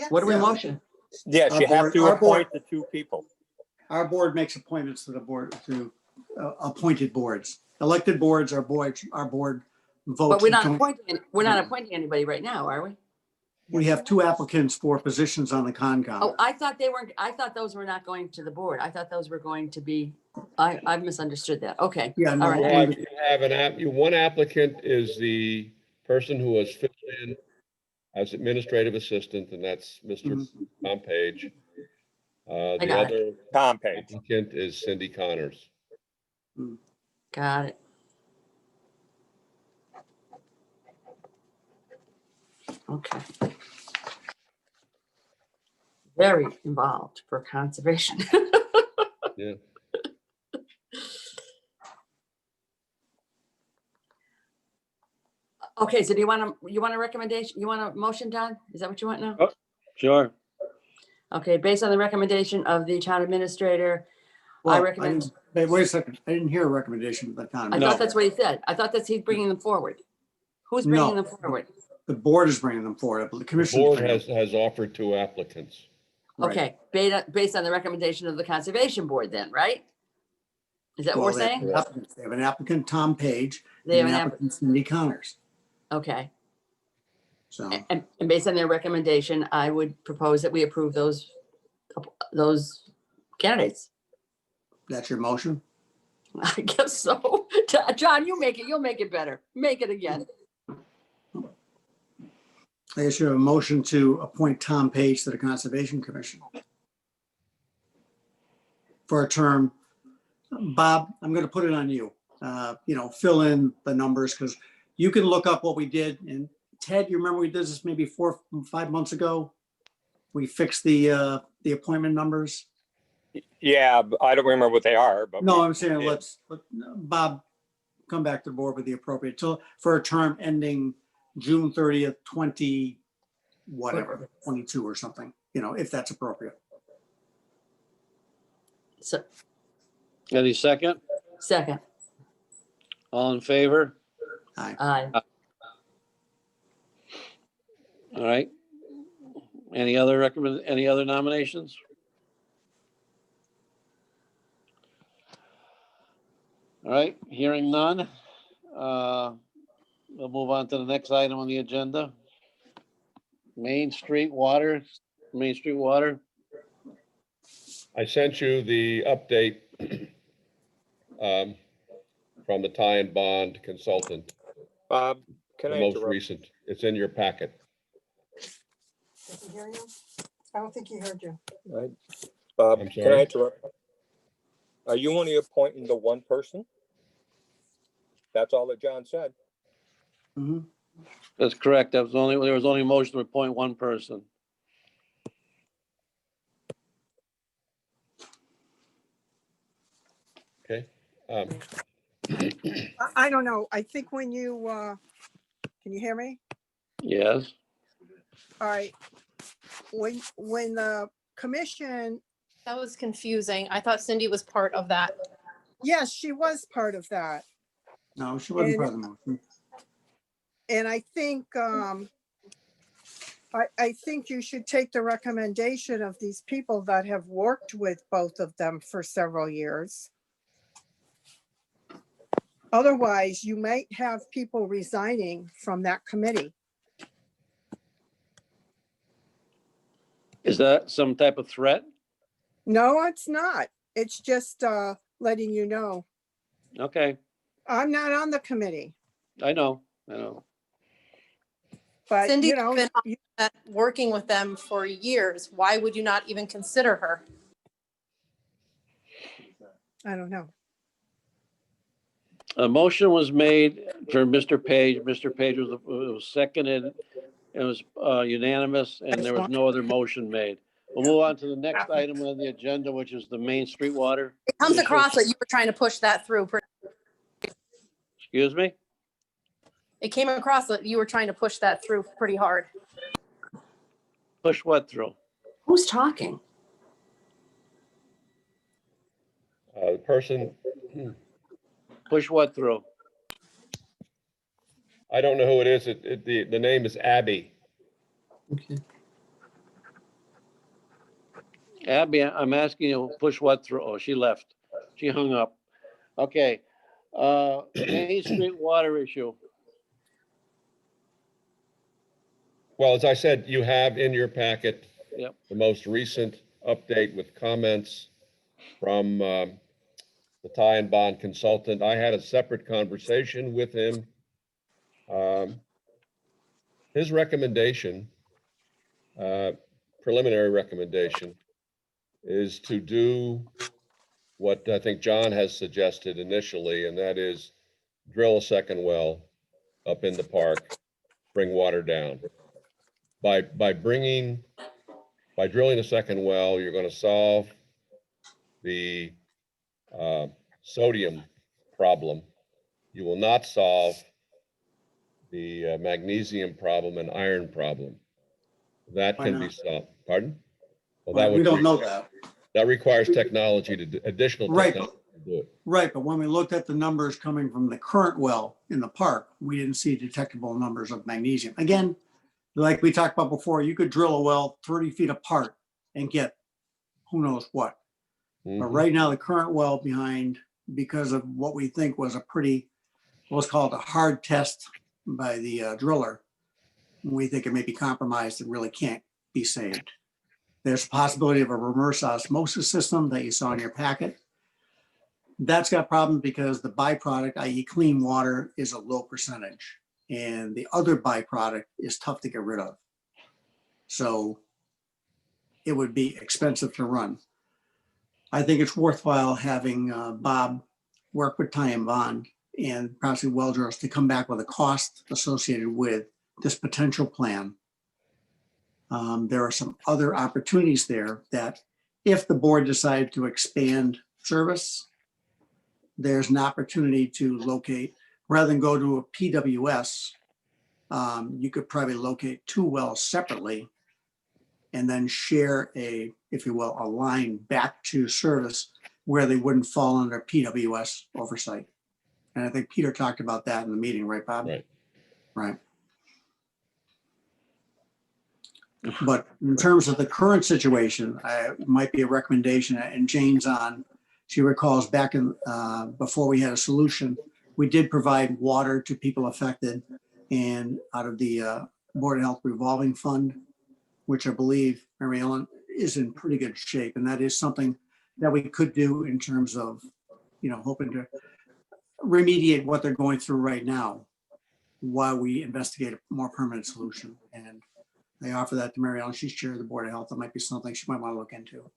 What do we Yeah. motion? Yes, Our you have board- to our board- appoint the 2 people. Our board makes appointments to the board, to appointed boards. Elected boards, our board votes. But we're not and appointing, anybody right now, are we? We have 2 applicants for positions on the Concom. Oh, I thought those were not going to the board. I thought those were going to be, I've misunderstood that. Okay. Yeah, no, All right. You have one applicant is the person who has filled in as administrative assistant, and that's Mr. Mhm. Tom Page. The got other Tom Page. applicant is Cindy Connors. Got it. Okay. Very involved for conservation. Yeah. Okay, so do you want a recommendation? You want a motion, Don? Is that what you want now? Sure. Okay, based on the recommendation of the town administrator, Well, recommend, wait a second. I didn't hear a recommendation at the time. I No. thought that's what he said. I thought that's he's bringing them forward. Who's bringing No. them forward? The board is bringing them forward. The The commission. board has offered two applicants. Right. Okay, based on the recommendation of the conservation board then, right? Is that what we're saying? They have an applicant, Tom Page, They and have an an applicant, Cindy Connors. Okay, So and based on their recommendation, I would propose that we approve those candidates. that's your motion? I guess so. John, you'll make it better. Make it again. I guess you have a motion to appoint Tom Page to the Conservation Commission for a term. Bob, I'm going to put it on you. Fill in the numbers because you can look up what we did. And Ted, you remember we did this maybe 4 or 5 months ago? We fixed the appointment numbers. Yeah, but I don't remember what they are, but. No, we I'm saying did. Bob, come back to the board with the appropriate, for a term ending June 30th, 22 or something, if that's appropriate. So, Any second? second, All in favor? aye. All right. Any other nominations? All right, hearing none. We'll move on to the next item on the agenda. Main Street Water. I sent you the update from the tie and bond consultant, Bob, can the I most interrupt? recent. It's in your packet. Did he hear you? I don't think he heard you. Bob, I'm can sorry? I interrupt? Are you only appointing the one person? That's all that John said. Mhm. That's correct. There was only a motion to appoint one person. Okay. I don't know. I think when you, can you hear me? Yes. All right. When the commission, That was confusing. I thought Cindy was part of that. yes, she was part of that. No, she wasn't part of the motion. And I think, I think you should take the recommendation of these people that have worked with both of them for several years. Otherwise, you might have people resigning from that committee. Is that some type of threat? No, it's not. It's just letting you know. Okay, I'm not on the committee, I know. but Cindy's you know, been on that, working with them for years. Why would you not even consider her? I don't know. A motion was made for Mr. Page. Mr. Page was seconded. It was unanimous and there was no other motion made. We'll move on to the next item on the agenda, which is the Main Street Water. It comes issue. across that you were trying to push that through. Excuse me? It came across that you were trying to push that through pretty hard. Push what through? Who's talking? The person, Push what through? I don't know who it is. The name is Abby. Okay. Abby, I'm asking you, push what through? Oh, she left. She hung up. Okay. Main Street Water issue. Well, as I said, you have in your packet Yep. the most recent update with comments from the tie and bond consultant. I had a separate conversation with him. His recommendation, preliminary recommendation, is to do what I think John has suggested initially, and that is drill a second well up in the park, bring water down. By drilling a second well, you're going to solve the sodium problem. You will not solve the magnesium problem and iron problem. That Why can be not? solved. Pardon? Well, We don't be- know that. That requires technology additional Right. technology to do it. Right, but when we looked at the numbers coming from the current well in the park, we didn't see detectable numbers of magnesium. Again, like we talked about before, you could drill a well 30 feet apart and get who knows what. But Mhm. right now, the current well behind, because of what we think was a pretty, what's called a hard test by the driller, we think it may be compromised and really can't be saved. There's a possibility of a reverse osmosis system that you saw in your packet. That's got problems because the byproduct, i.e. clean water, is a low percentage. And the other byproduct is tough to get rid of. So it would be expensive to run. I think it's worthwhile having Bob work with Ty and Bond and possibly well drillers to come back with a cost associated with this potential plan. There are some other opportunities there that if the board decided to expand service, there's an opportunity to locate, rather than go to a PWS, you could probably locate 2 wells separately and then share a, if you will, a line back to service where they wouldn't fall under PWS oversight. And I think Peter talked about that in the meeting, right, Bob? Right. Right. But in terms of the current situation, it might be a recommendation, and Jane's on, she recalls back in, before we had a solution, we did provide water to people affected and out of the Board of Health revolving fund, which I believe, Mary Ellen, is in pretty good shape. And that is something that we could do in terms of, hoping to remediate what they're going through right now while we investigate a more permanent solution. And I offer that to Mary Ellen. She's chair of the Board of Health. That might be something she might want to look into.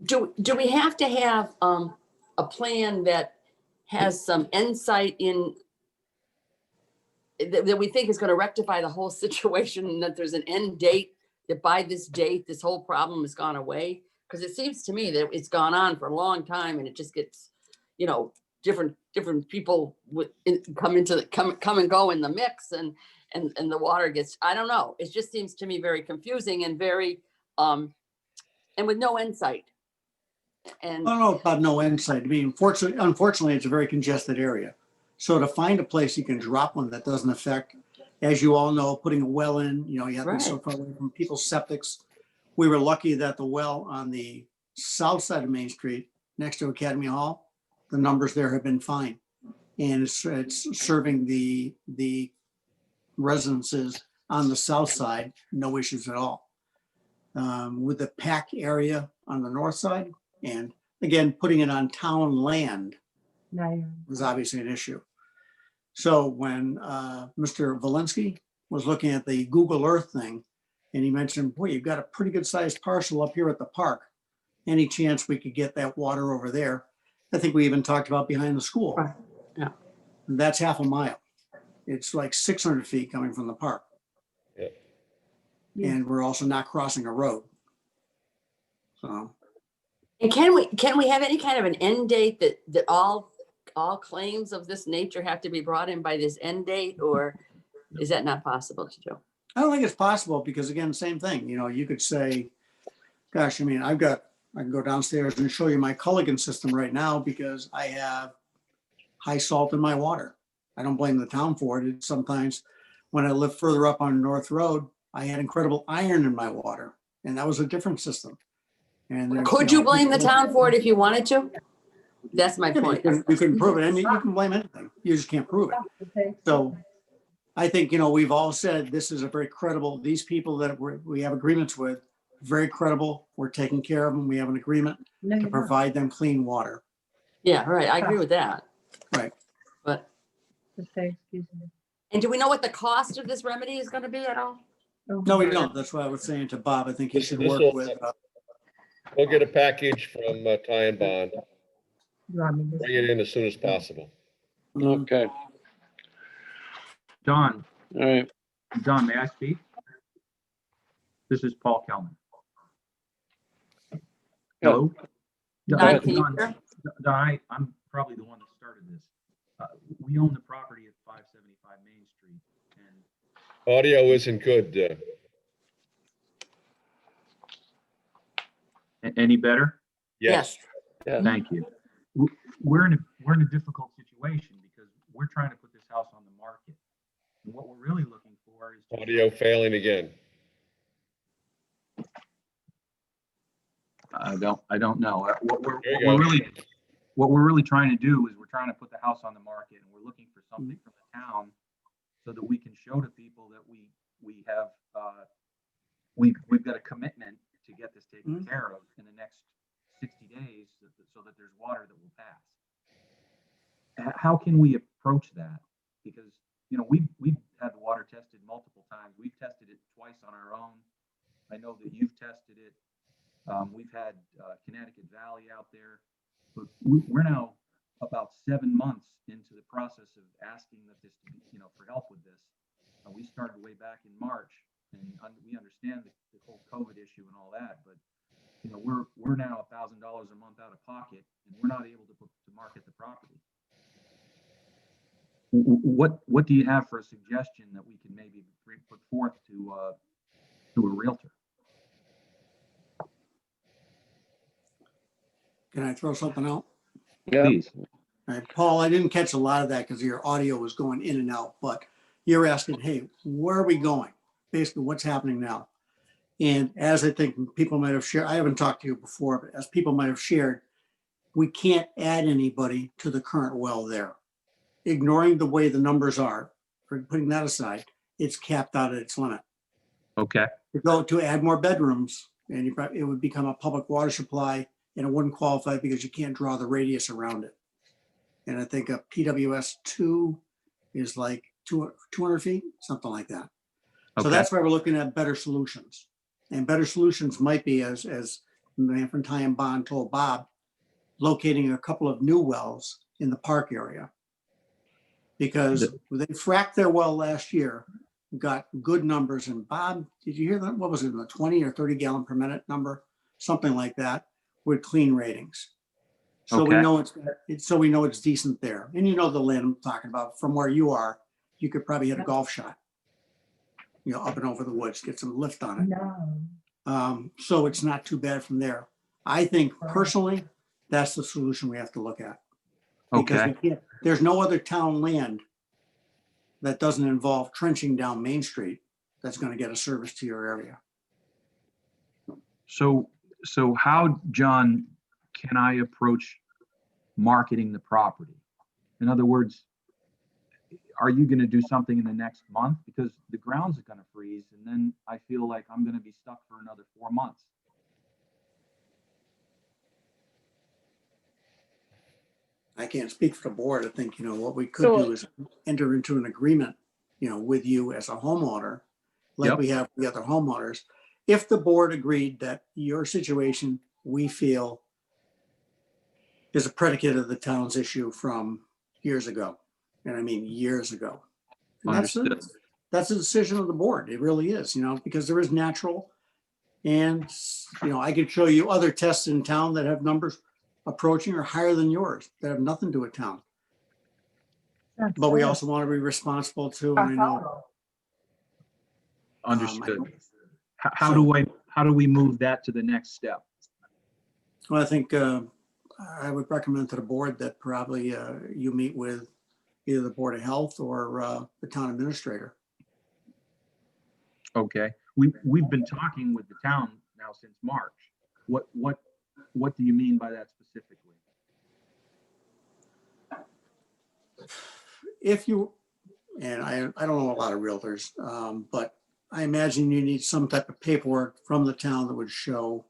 Do we have to have a plan that has some insight in that we think is going to rectify the whole situation, and that there's an end date, that by this date, this whole problem has gone away? Because it seems to me that it's gone on for a long time and it just gets, different people come and go in the mix, and the water gets, I don't know. It just seems to me very confusing and very, and with no insight. And I don't know about no insight. I mean, unfortunately, it's a very congested area. So to find a place you can drop one that doesn't affect, as you all know, putting a well in, you have to be so far away from people's septics. We were lucky that the well on the south side of Main Street, next to Academy Hall, the numbers there have been fine. And it's serving the residences on the south side, no issues at all. With the PAC area on the north side, and again, putting it on town land was obviously an issue. So when Mr. Valinsky was looking at the Google Earth thing, and he mentioned, boy, you've got a pretty good sized parcel up here at the park. Any chance we could get that water over there? I think we even talked about behind the school. Right. Yeah. And that's half a mile. It's like 600 feet coming from the park. Yeah. And we're also not crossing a road. So. And can we have any kind of an end date that all claims of this nature have to be brought in by this end date, or is that not possible to do? I don't think it's possible because, again, same thing. You could say, gosh, I mean, I can go downstairs and show you my Culligan system right now because I have high salt in my water. I don't blame the town for it. It's sometimes when I lived further up on North Road, I had incredible iron in my water, and that was a different system. And Could you blame the town for it if you wanted to? That's my point. You can prove it. I mean, you can blame anything. You just can't prove it. So I think, we've all said this is a very credible, these people that we have agreements with, very credible. We're taking care of them. We have an agreement to provide them clean water. Yeah, right. I agree with that. Right. But, and do we know what the cost of this remedy is going to be at all? No, we don't. That's what I was saying to Bob. I think he should work with. We'll get a package from Ty and Bond. Bring it in as soon as possible. Okay, Don, all right. may I speak? This is Paul Kelman. Hello? Don, can you Don, hear? Don, I'm probably the one that started this. We own the property at 575 Main Street, and Audio isn't good. Any better? Yes. Yeah. Thank you. We're in a difficult situation because we're trying to put this house on the market. And what we're really looking for is to Audio failing again. I don't know. There you go. What we're really trying to do is we're trying to put the house on the market, and we're looking for something from the town so that we can show to people that we have we've got a commitment to get this taken care of in the next 60 days so that there's water that will pass. How can we approach that? Because we've had the water tested multiple times. We've tested it twice on our own. I know that you've tested it. We've had Connecticut Valley out there, but we're now about 7 months into the process of asking that this, for help with this. We started way back in March, and we understand the whole COVID issue and all that, but we're now $1,000 a month out of pocket, and we're not able to market the property. What do you have for a suggestion that we can maybe put forth to a realtor? Can I throw something out? Yeah. Please. All right, Paul, I didn't catch a lot of that because your audio was going in and out, but you're asking, hey, where are we going? Basically, what's happening now? And as I think people might have shared, I haven't talked to you before, but as people might have shared, we can't add anybody to the current well there. Ignoring the way the numbers are, for putting that aside, it's capped out at its limit. Okay. To go to add more bedrooms, and it would become a public water supply, and it wouldn't qualify because you can't draw the radius around it. And I think a PWS 2 is like 200 feet, something like that. So Okay. that's why we're looking at better solutions. And better solutions might be, as the man from Ty and Bond told Bob, locating a couple of new wells in the park area. Because they fracked their well last year, got good numbers. And Bob, did you hear that? What was it, the 20 or 30 gallon per minute number? Something like that, with clean ratings. So Okay. we know it's decent there. And the land I'm talking about, from where you are, you could probably hit a golf shot, up and over the woods, get some lift on it. So it's not too bad from there. I think personally, that's the solution we have to look at. Because Okay. there's no other town land that doesn't involve trenching down Main Street that's going to get a service to your area. So how, John, can I approach marketing the property? In other words, are you going to do something in the next month? Because the grounds are going to freeze, and then I feel like I'm going to be stuck for another 4 months. I can't speak for the board. I think, what we could do is enter into an agreement, with you as a homeowner, like Yep. we have with the other homeowners. If the board agreed that your situation, we feel, is a predicate of the town's issue from years ago. And I mean, years ago. And Understood. that's a decision of the board. It really is, because there is natural. And, I could show you other tests in town that have numbers approaching or higher than yours that have nothing to do with town. But we also want to be responsible too. And I know. Understood. How do we move that to the next step? Well, I think I would recommend to the board that probably you meet with either the Board of Health or the town administrator. Okay. We've been talking with the town now since March. What do you mean by that specifically? If you, and I don't know a lot of realtors, but I imagine you need some type of paperwork from the town that would show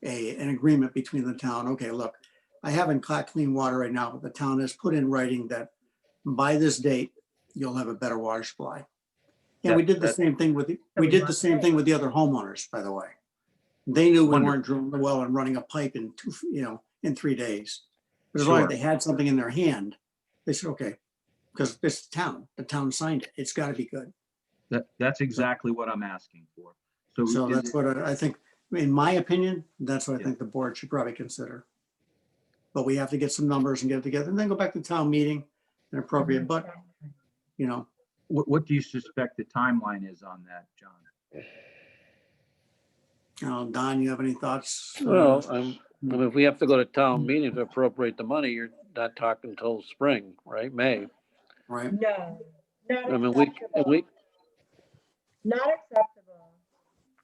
an agreement between the town. Okay, look, I haven't got clean water right now, but the town has put in writing that by this date, you'll have a better water supply. And we did the same thing with the other homeowners, by the way. They knew we weren't drilling the well and running a pipe in 3 days. But as long as they had something in their hand, they said, okay, because this is the town signed it. It's got to be good. That's exactly what I'm asking for. So that's what I think, in my opinion, that's what I think the board should probably consider. But we have to get some numbers and get it together and then go back to town meeting and appropriate, but, What do you suspect the timeline is on that, John? Don, you have any thoughts? Well, I mean, if we have to go to town meeting to appropriate the money, you're not talking until spring, right? May. Right. No, not I mean, acceptable. Not acceptable.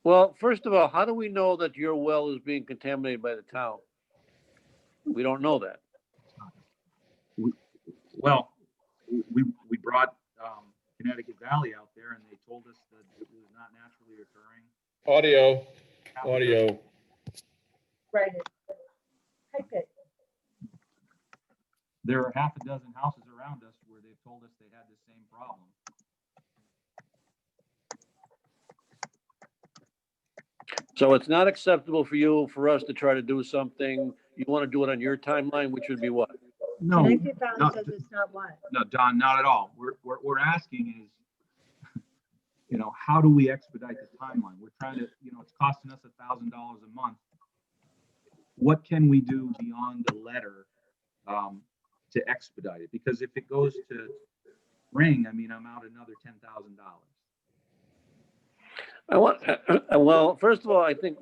well, first of all, how do we know that your well is being contaminated by the town? We don't know that. Well, we brought Connecticut Valley out there and they told us that it was not naturally occurring. Audio. Write it. Type it. There are half a dozen houses around us where they've told us they had the same problem. So it's not acceptable for you, for us to try to do something. You want to do it on your timeline, which would be what? No, Connecticut Valley no, says it's not what? no, Don, not at all. We're asking is, how do we expedite the timeline? We're trying to, it's costing us $1,000 a month. What can we do beyond the letter to expedite it? Because if it goes to spring, I'm out another $10,000. Well, first of all, I think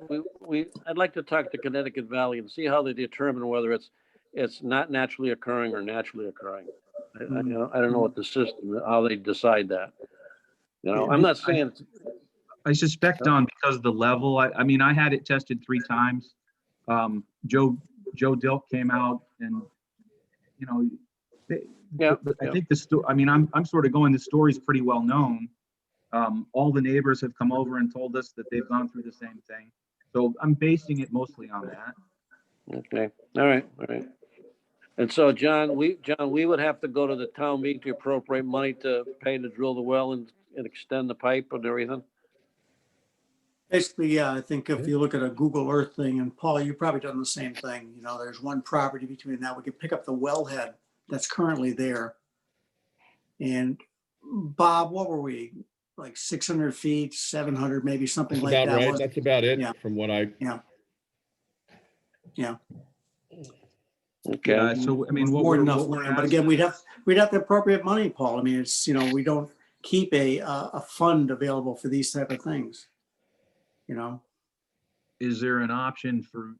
I'd like to talk to Connecticut Valley and see how they determine whether it's not naturally occurring or naturally occurring. I don't know what the system, how they decide that. I'm not saying. I suspect, Don, because of the level, I had it tested 3 times. Joe Dilk came out and, I think the story, I'm sort of going, the story's pretty well known. All the neighbors have come over and told us that they've gone through the same thing. So I'm basing it mostly on that. Okay, all right. And so, John, we would have to go to the town meeting to appropriate money to pay to drill the well and extend the pipe and everything. Basically, yeah, I think if you look at a Google Earth thing, and Paul, you've probably done the same thing. There's one property between that. We could pick up the wellhead that's currently there. And Bob, what were we? Like 600 feet, 700, maybe something That's like about that. right. wasn't That's about it Yeah. from what I. Yeah. Okay. So, More what than enough we're land, but again, we'd have to appropriate money, Paul. It's, we don't keep a fund available for these type of things. Is there an option for?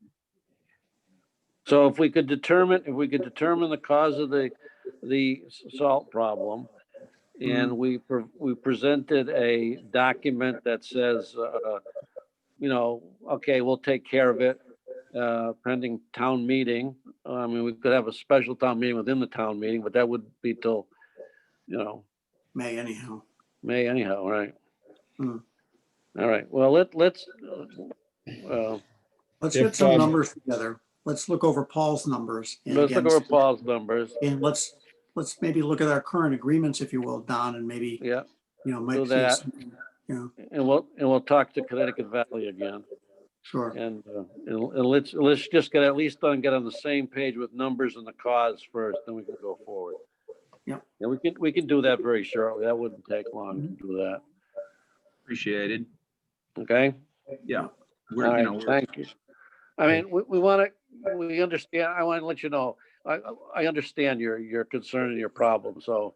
So if we could determine the cause of the salt problem, and we presented a document that says, okay, we'll take care of it, pending town meeting. We could have a special town meeting within the town meeting, but that would be till, May anyhow. right? Hmm. All right, well, let's Get some numbers together. Let's look over Paul's numbers. And look again, over Paul's numbers. And let's maybe look at our current agreements, if you will, Don, and maybe, Yeah, might do see that. something, and we'll talk to Connecticut Valley again. Sure. And let's just get at least get on the same page with numbers and the cause first, then we can go forward. Yep. And we can do that very shortly. That wouldn't take long to do that. Appreciated. Okay. Yeah. All right. Thank you. We understand. I want to let you know. I understand your concern and your problem. So,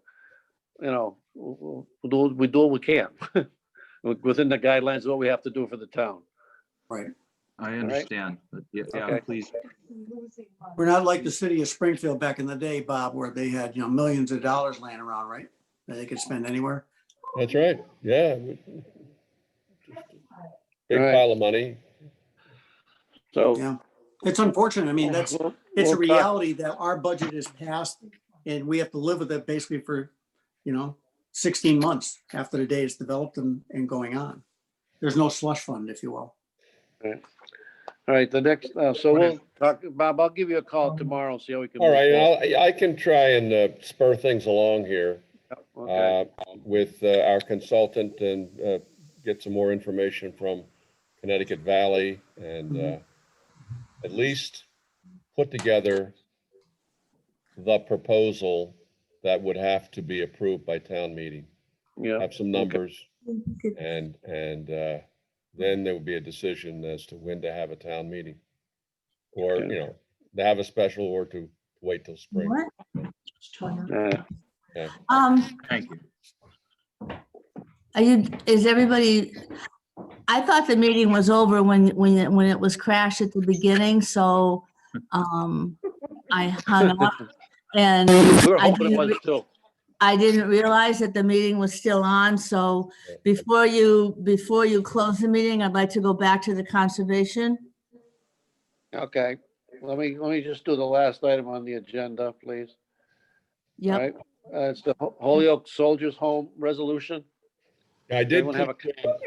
we do what we can within the guidelines of what we have to do for the town. Right. I understand, but yeah, Okay. please. We're not like the city of Springfield back in the day, Bob, where they had, millions of dollars laying around, right? That they could spend anywhere. That's right. Yeah. Big Right. pile of money. So Yeah. It's unfortunate. It's a we'll reality that our budget is passed and we have to live with it basically for, 16 months after the day is developed and going on. There's no slush fund, if you will. All right, the next, so we'll talk, Bob, I'll give you a call tomorrow and see how we can. All move right, forward. and I can try and spur things along here Okay. with our consultant and get some more information from Connecticut Valley and at least put together the proposal that would have to be approved by town meeting. Yeah. Have some numbers and then there would be a decision as to when to have a town meeting. Or, Okay. to have a special or to wait till spring. Yeah. Thank you. Is everybody I thought the meeting was over when it was crashed at the beginning, so I hung up and We were I hoping it didn't, was too. I didn't realize that the meeting was still on. So before you close the meeting, I'd like to go back to the conservation. Okay, let me just do the last item on the agenda, please. All Yep. right, it's the Holyoke Soldiers Home Resolution. I did, Anyone have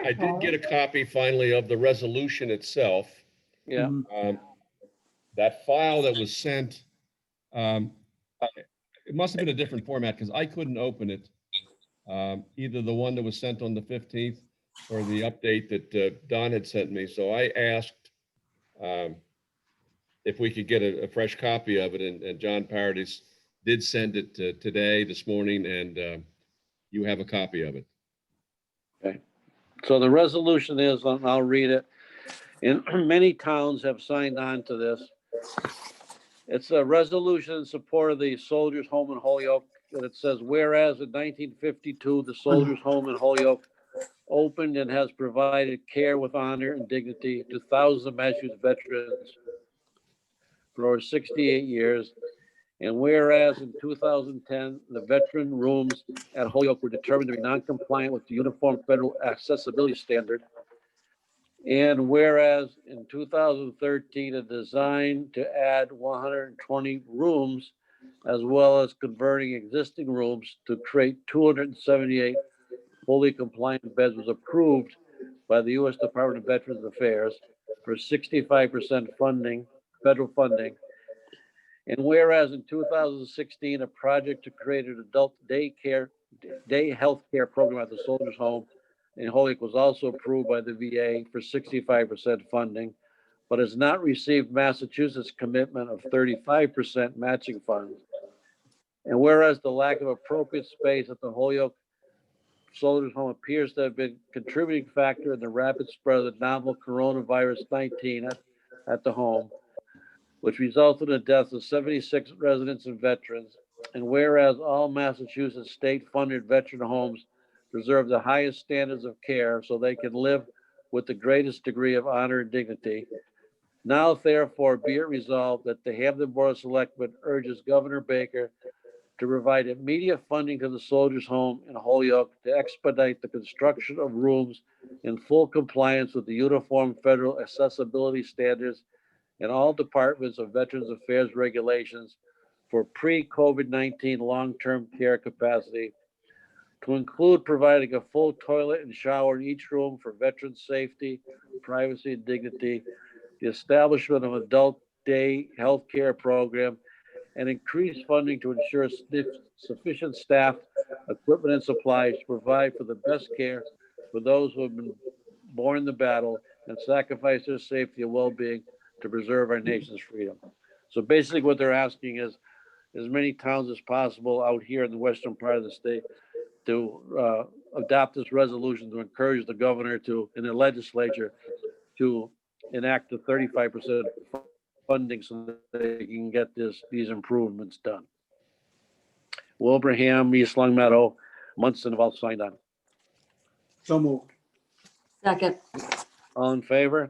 I did get a copy finally of the resolution itself. Yeah, Um, That file that was sent, it must have been a different format because I couldn't open it. Either the one that was sent on the 15th or the update that Don had sent me. So I asked if we could get a fresh copy of it, and John Paradis did send it today, this morning, and you have a copy of it. okay. So the resolution is, and I'll read it, and many towns have signed on to this. It's a resolution in support of the Soldiers Home in Holyoke, and it says, whereas in 1952, the Soldiers Home in Holyoke opened and has provided care with honor and dignity to thousands of Massachusetts veterans for over 68 years. And whereas in 2010, the veteran rooms at Holyoke were determined to be non-compliant with the Uniform Federal Accessibility Standard. And whereas in 2013, a design to add 120 rooms, as well as converting existing rooms to create 278 fully compliant beds, was approved by the U.S. Department of Veterans Affairs for 65% funding, federal funding. And whereas in 2016, a project to create an adult day health care program at the Soldiers Home in Holyoke was also approved by the VA for 65% funding, but has not received Massachusetts' commitment of 35% matching funds. And whereas the lack of appropriate space at the Holyoke Soldiers Home appears to have been a contributing factor in the rapid spread of the novel coronavirus 19 at the home, which resulted in the deaths of 76 residents and veterans. And whereas all Massachusetts state-funded veteran homes deserve the highest standards of care so they can live with the greatest degree of honor and dignity, now therefore be it resolved that the Hampden Board of Selectmen urges Governor Baker to provide immediate funding to the Soldiers Home in Holyoke to expedite the construction of rooms in full compliance with the Uniform Federal Accessibility Standards and all departments of Veterans Affairs regulations for pre-COVID-19 long-term care capacity, to include providing a full toilet and shower in each room for veteran safety, privacy, and dignity, the establishment of an adult day health care program, and increased funding to ensure sufficient staff, equipment, and supplies to provide for the best care for those who have been born in the battle and sacrifice their safety and well-being to preserve our nation's freedom. So basically what they're asking is as many towns as possible out here in the western part of the state to adopt this resolution to encourage the governor to, in the legislature, to enact the 35% funding so that they can get these improvements done. Wilbraham, East Long Meadow, Munson have all signed on. So moved. Second. All in favor?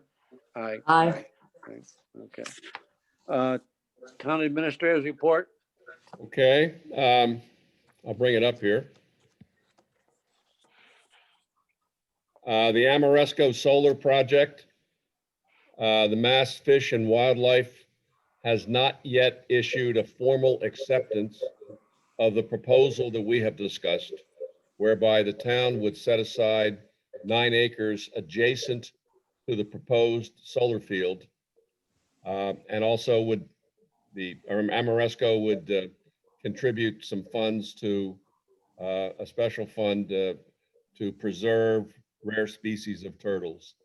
Aye. Aye. Okay. Town administrators report. Okay, I'll bring it up here. The Amaresco Solar Project, the Mass Fish and Wildlife has not yet issued a formal acceptance of the proposal that we have discussed, whereby the town would set aside 9 acres adjacent to the proposed solar field. And also Amaresco would contribute some funds to a special fund to preserve rare species of turtles.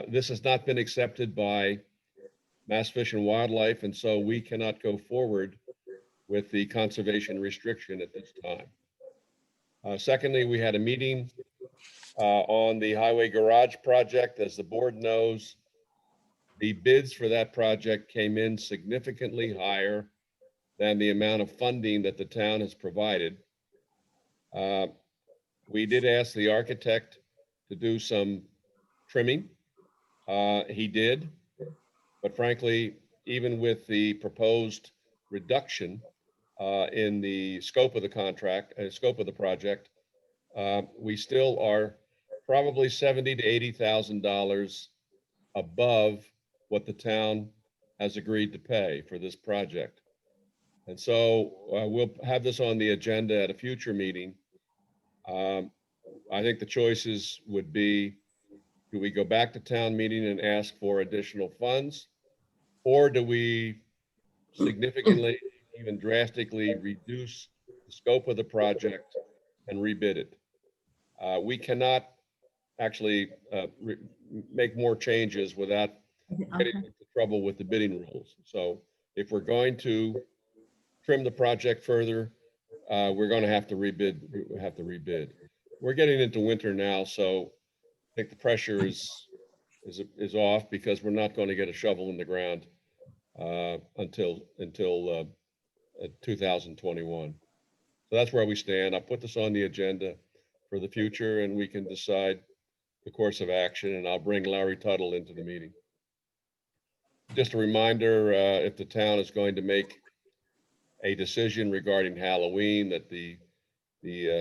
This has not been accepted by Mass Fish and Wildlife, and so we cannot go forward with the conservation restriction at this time. Secondly, we had a meeting on the highway garage project. As the board knows, the bids for that project came in significantly higher than the amount of funding that the town has provided. We did ask the architect to do some trimming. He did, but frankly, even with the proposed reduction in the scope of the contract, scope of the project, we still are probably $70,000 to $80,000 above what the town has agreed to pay for this project. And so we'll have this on the agenda at a future meeting. I think the choices would be, do we go back to town meeting and ask for additional funds? Or do we significantly, even drastically reduce the scope of the project and rebid it? We cannot actually make more changes without getting Okay. into trouble with the bidding rules. So if we're going to trim the project further, we're going to have to rebid. We're getting into winter now, so I think the pressure is off because we're not going to get a shovel in the ground until 2021. So that's where we stand. I'll put this on the agenda for the future, and we can decide the course of action, and I'll bring Larry Tuttle into the meeting. Just a reminder, if the town is going to make a decision regarding Halloween, that the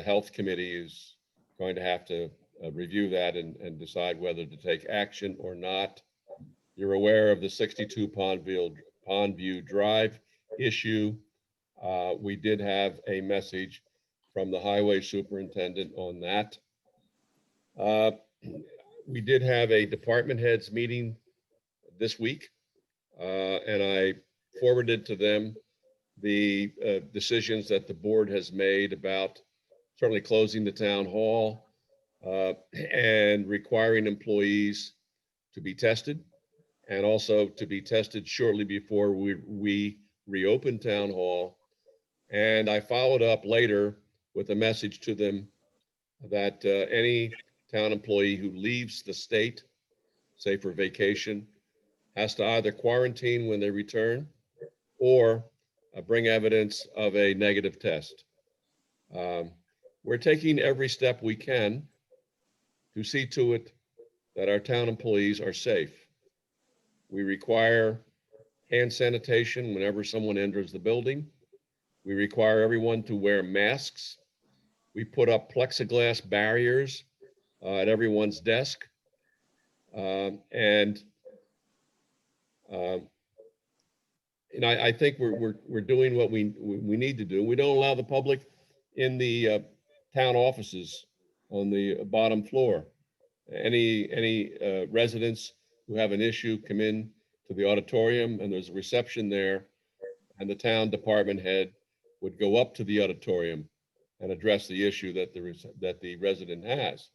health committee is going to have to review that and decide whether to take action or not. You're aware of the 62 Pondview Drive issue. We did have a message from the highway superintendent on that. We did have a department heads meeting this week, and I forwarded to them the decisions that the board has made about certainly closing the town hall and requiring employees to be tested, and also to be tested shortly before we reopen town hall. And I followed up later with a message to them that any town employee who leaves the state, say for vacation, has to either quarantine when they return or bring evidence of a negative test. We're taking every step we can to see to it that our town employees are safe. We require hand sanitation whenever someone enters the building. We require everyone to wear masks. We put up plexiglass barriers at everyone's desk. I think we're doing what we need to do. We don't allow the public in the town offices on the bottom floor. Any residents who have an issue come in to the auditorium, and there's a reception there, and the town department head would go up to the auditorium and address the issue that the resident has.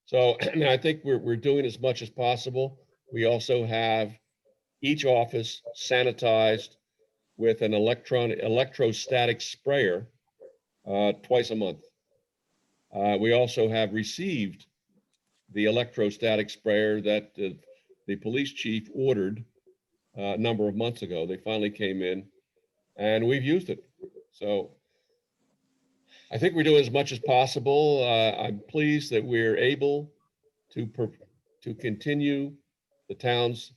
So I think we're doing as much as possible. We also have each office sanitized with an electrostatic sprayer twice a month. We also have received the electrostatic sprayer that the police chief ordered a number of months ago. They finally came in, and we've used it. So I think we're doing as much as possible. I'm pleased that we're able to continue the town's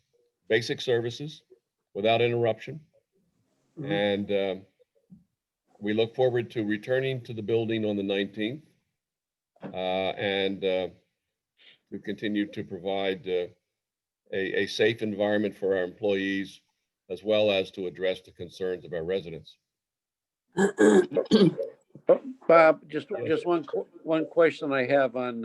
basic services without interruption. And we look forward to returning to the building on the 19th and to continue to provide a safe environment for our employees, as well as to address the concerns of our residents. Bob, just one question I have on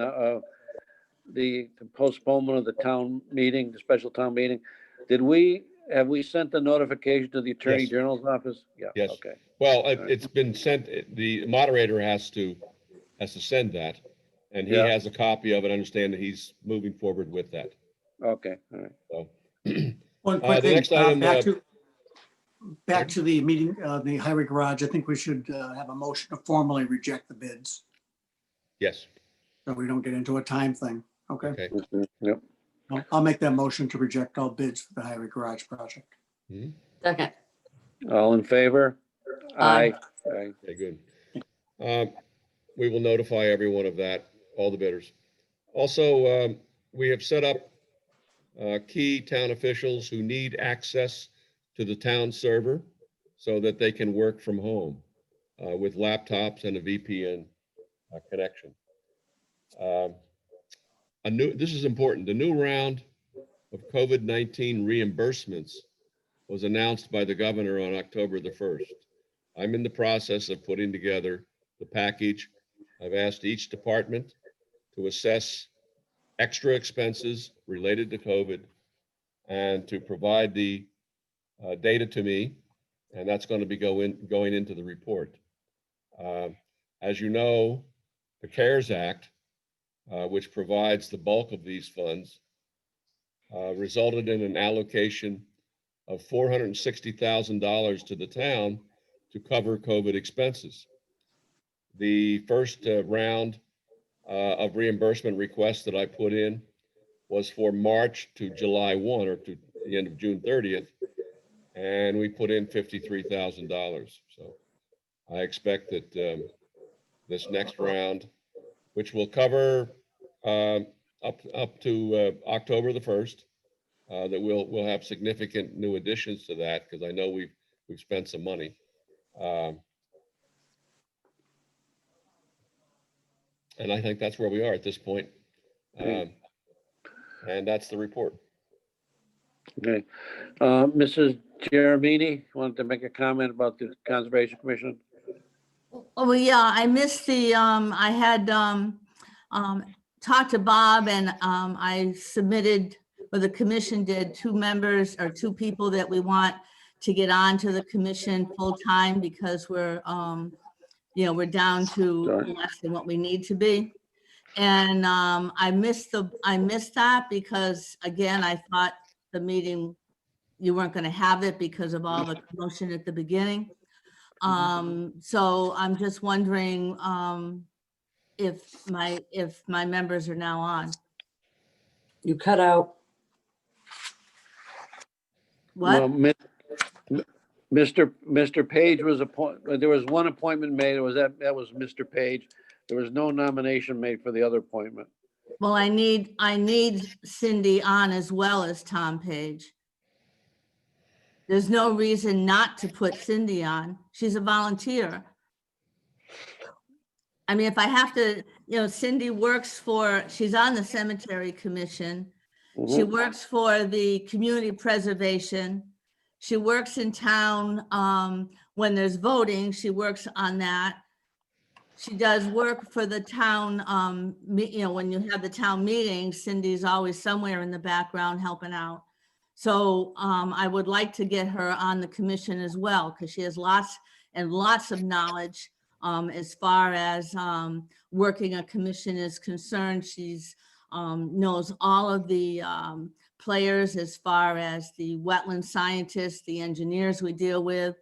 the postponement of the town meeting, the special town meeting. Have we sent the notification to the Attorney Yes. General's office? Yeah. Yes. Okay. Well, it's been sent. The moderator has to send that, and he Yeah. has a copy of it. I understand that he's moving forward with that. Okay. All right. So One quick the thing, next item, back to the meeting, the highway garage. I think we should have a motion to formally reject the bids, yes. so we don't get into a time thing. Okay, Okay. Yep. I'll make that motion to reject all bids for the highway garage project. Second. All in favor? Aye. Aye. Okay, good. We will notify everyone of that, all the bidders. Also, we have set up key town officials who need access to the town server so that they can work from home with laptops and a VPN connection. This is important. The new round of COVID-19 reimbursements was announced by the governor on October the 1st. I'm in the process of putting together the package. I've asked each department to assess extra expenses related to COVID and to provide the data to me, and that's going to be going into the report. As you know, the CARES Act, which provides the bulk of these funds, resulted in an allocation of $460,000 to the town to cover COVID expenses. The first round of reimbursement requests that I put in was for March to July 1 or to the end of June 30th, and we put in $53,000. So I expect that this next round, which will cover up to October the 1st, that we'll have significant new additions to that because I know we've spent some money. And I think that's where we are at this point. And that's the report. Okay. Mrs. Jeremini wanted to make a comment about the Conservation Commission. Oh, well, yeah, I missed the, I had talked to Bob and I submitted, or the commission did, 2 members or 2 people that we want to get on to the commission full time because we're, you know, we're down to less than what we need to be. And I missed that because, again, I thought the meeting, you weren't going to have it because of all the commotion at the beginning. So I'm just wondering if my members are now on. You cut out. What? Well, Mr. Page was there was one appointment made. It was that was Mr. Page. There was no nomination made for the other appointment. Well, I need Cindy on as well as Tom Page. There's no reason not to put Cindy on. She's a volunteer. I mean, if I have to, you know, Cindy works for, she's on the cemetery commission. She works for the community preservation. She works in town when there's voting. She works on that. She does work for the town, you know, when you have the town meetings, Cindy's always somewhere in the background helping out. So I would like to get her on the commission as well, because she has lots and lots of knowledge as far as working a commission is concerned. She's knows all of the players as far as the wetland scientists, the engineers we deal with.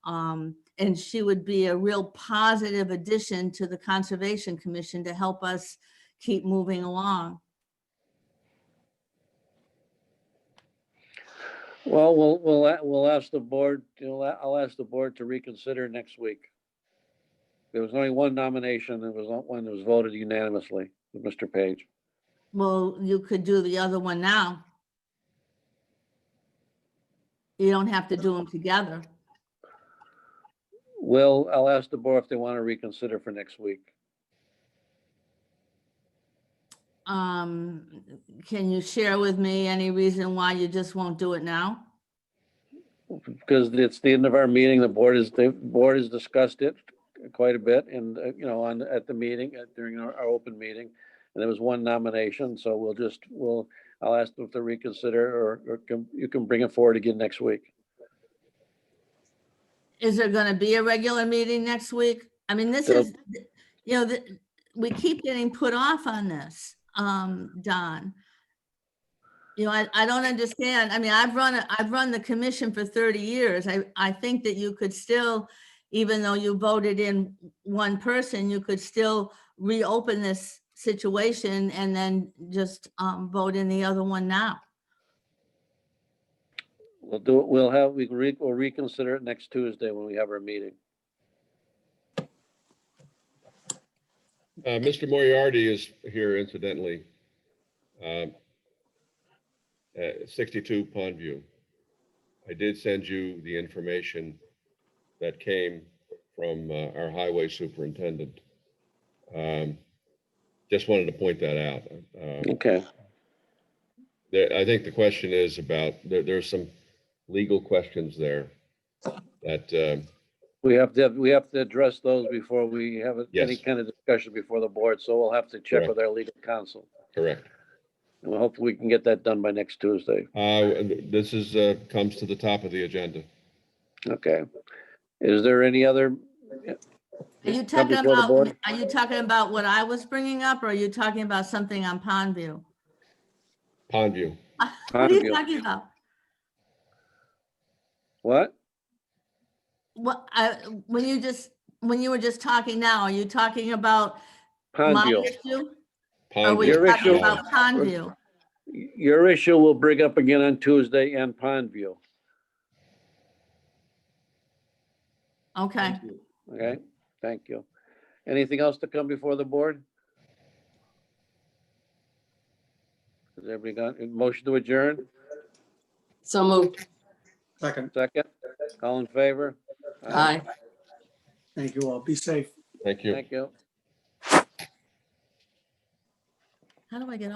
And she would be a real positive addition to the Conservation Commission to help us keep moving along. Well, we'll ask the board. You know, I'll ask the board to reconsider next week. There was only one nomination. It was one that was voted unanimously with Mr. Page. Well, you could do the other one now. You don't have to do them together. Well, I'll ask the board if they want to reconsider for next week. Can you share with me any reason why you just won't do it now? Because it's the end of our meeting. The board has discussed it quite a bit, and you know, at the meeting during our open meeting, and there was one nomination. So I'll ask them to reconsider, or you can bring it forward again next week. Is there going to be a regular meeting next week? I mean, this is, you know, we keep getting put off on this, Don. You know, I don't understand. I mean, I've run the commission for 30 years. I think that you could still, even though you voted in one person, you could still reopen this situation and then just vote in the other one now. We'll do it. We'll reconsider it next Tuesday when we have our meeting. Mr. Moriarty is here, incidentally. 62 Pondview. I did send you the information that came from our highway superintendent. Just wanted to point that out. Okay, I think the question is about, there's some legal questions there that, we have to address those before we have any Yes. kind of discussion before the board, so we'll have to check with our legal counsel. correct. And hopefully we can get that done by next Tuesday. This is, comes to the top of the agenda. Okay. Is there any other? Are you come talking before the about, board? are you talking about what I was bringing up, or are you talking about something on Pondview? Pondview. What are you Pondview. talking about? What? What, when you were just talking now, are you talking about my Pondview. issue? Or were Pondview. you Your talking issue- about Pondview? Your issue will bring up again on Tuesday and Pondview. Okay. Okay, thank you. Anything else to come before the board? Has everybody got a motion to adjourn? So moved. Second, Second, all in favor? Aye. thank you all. Be safe. Thank you. Thank you. How do I get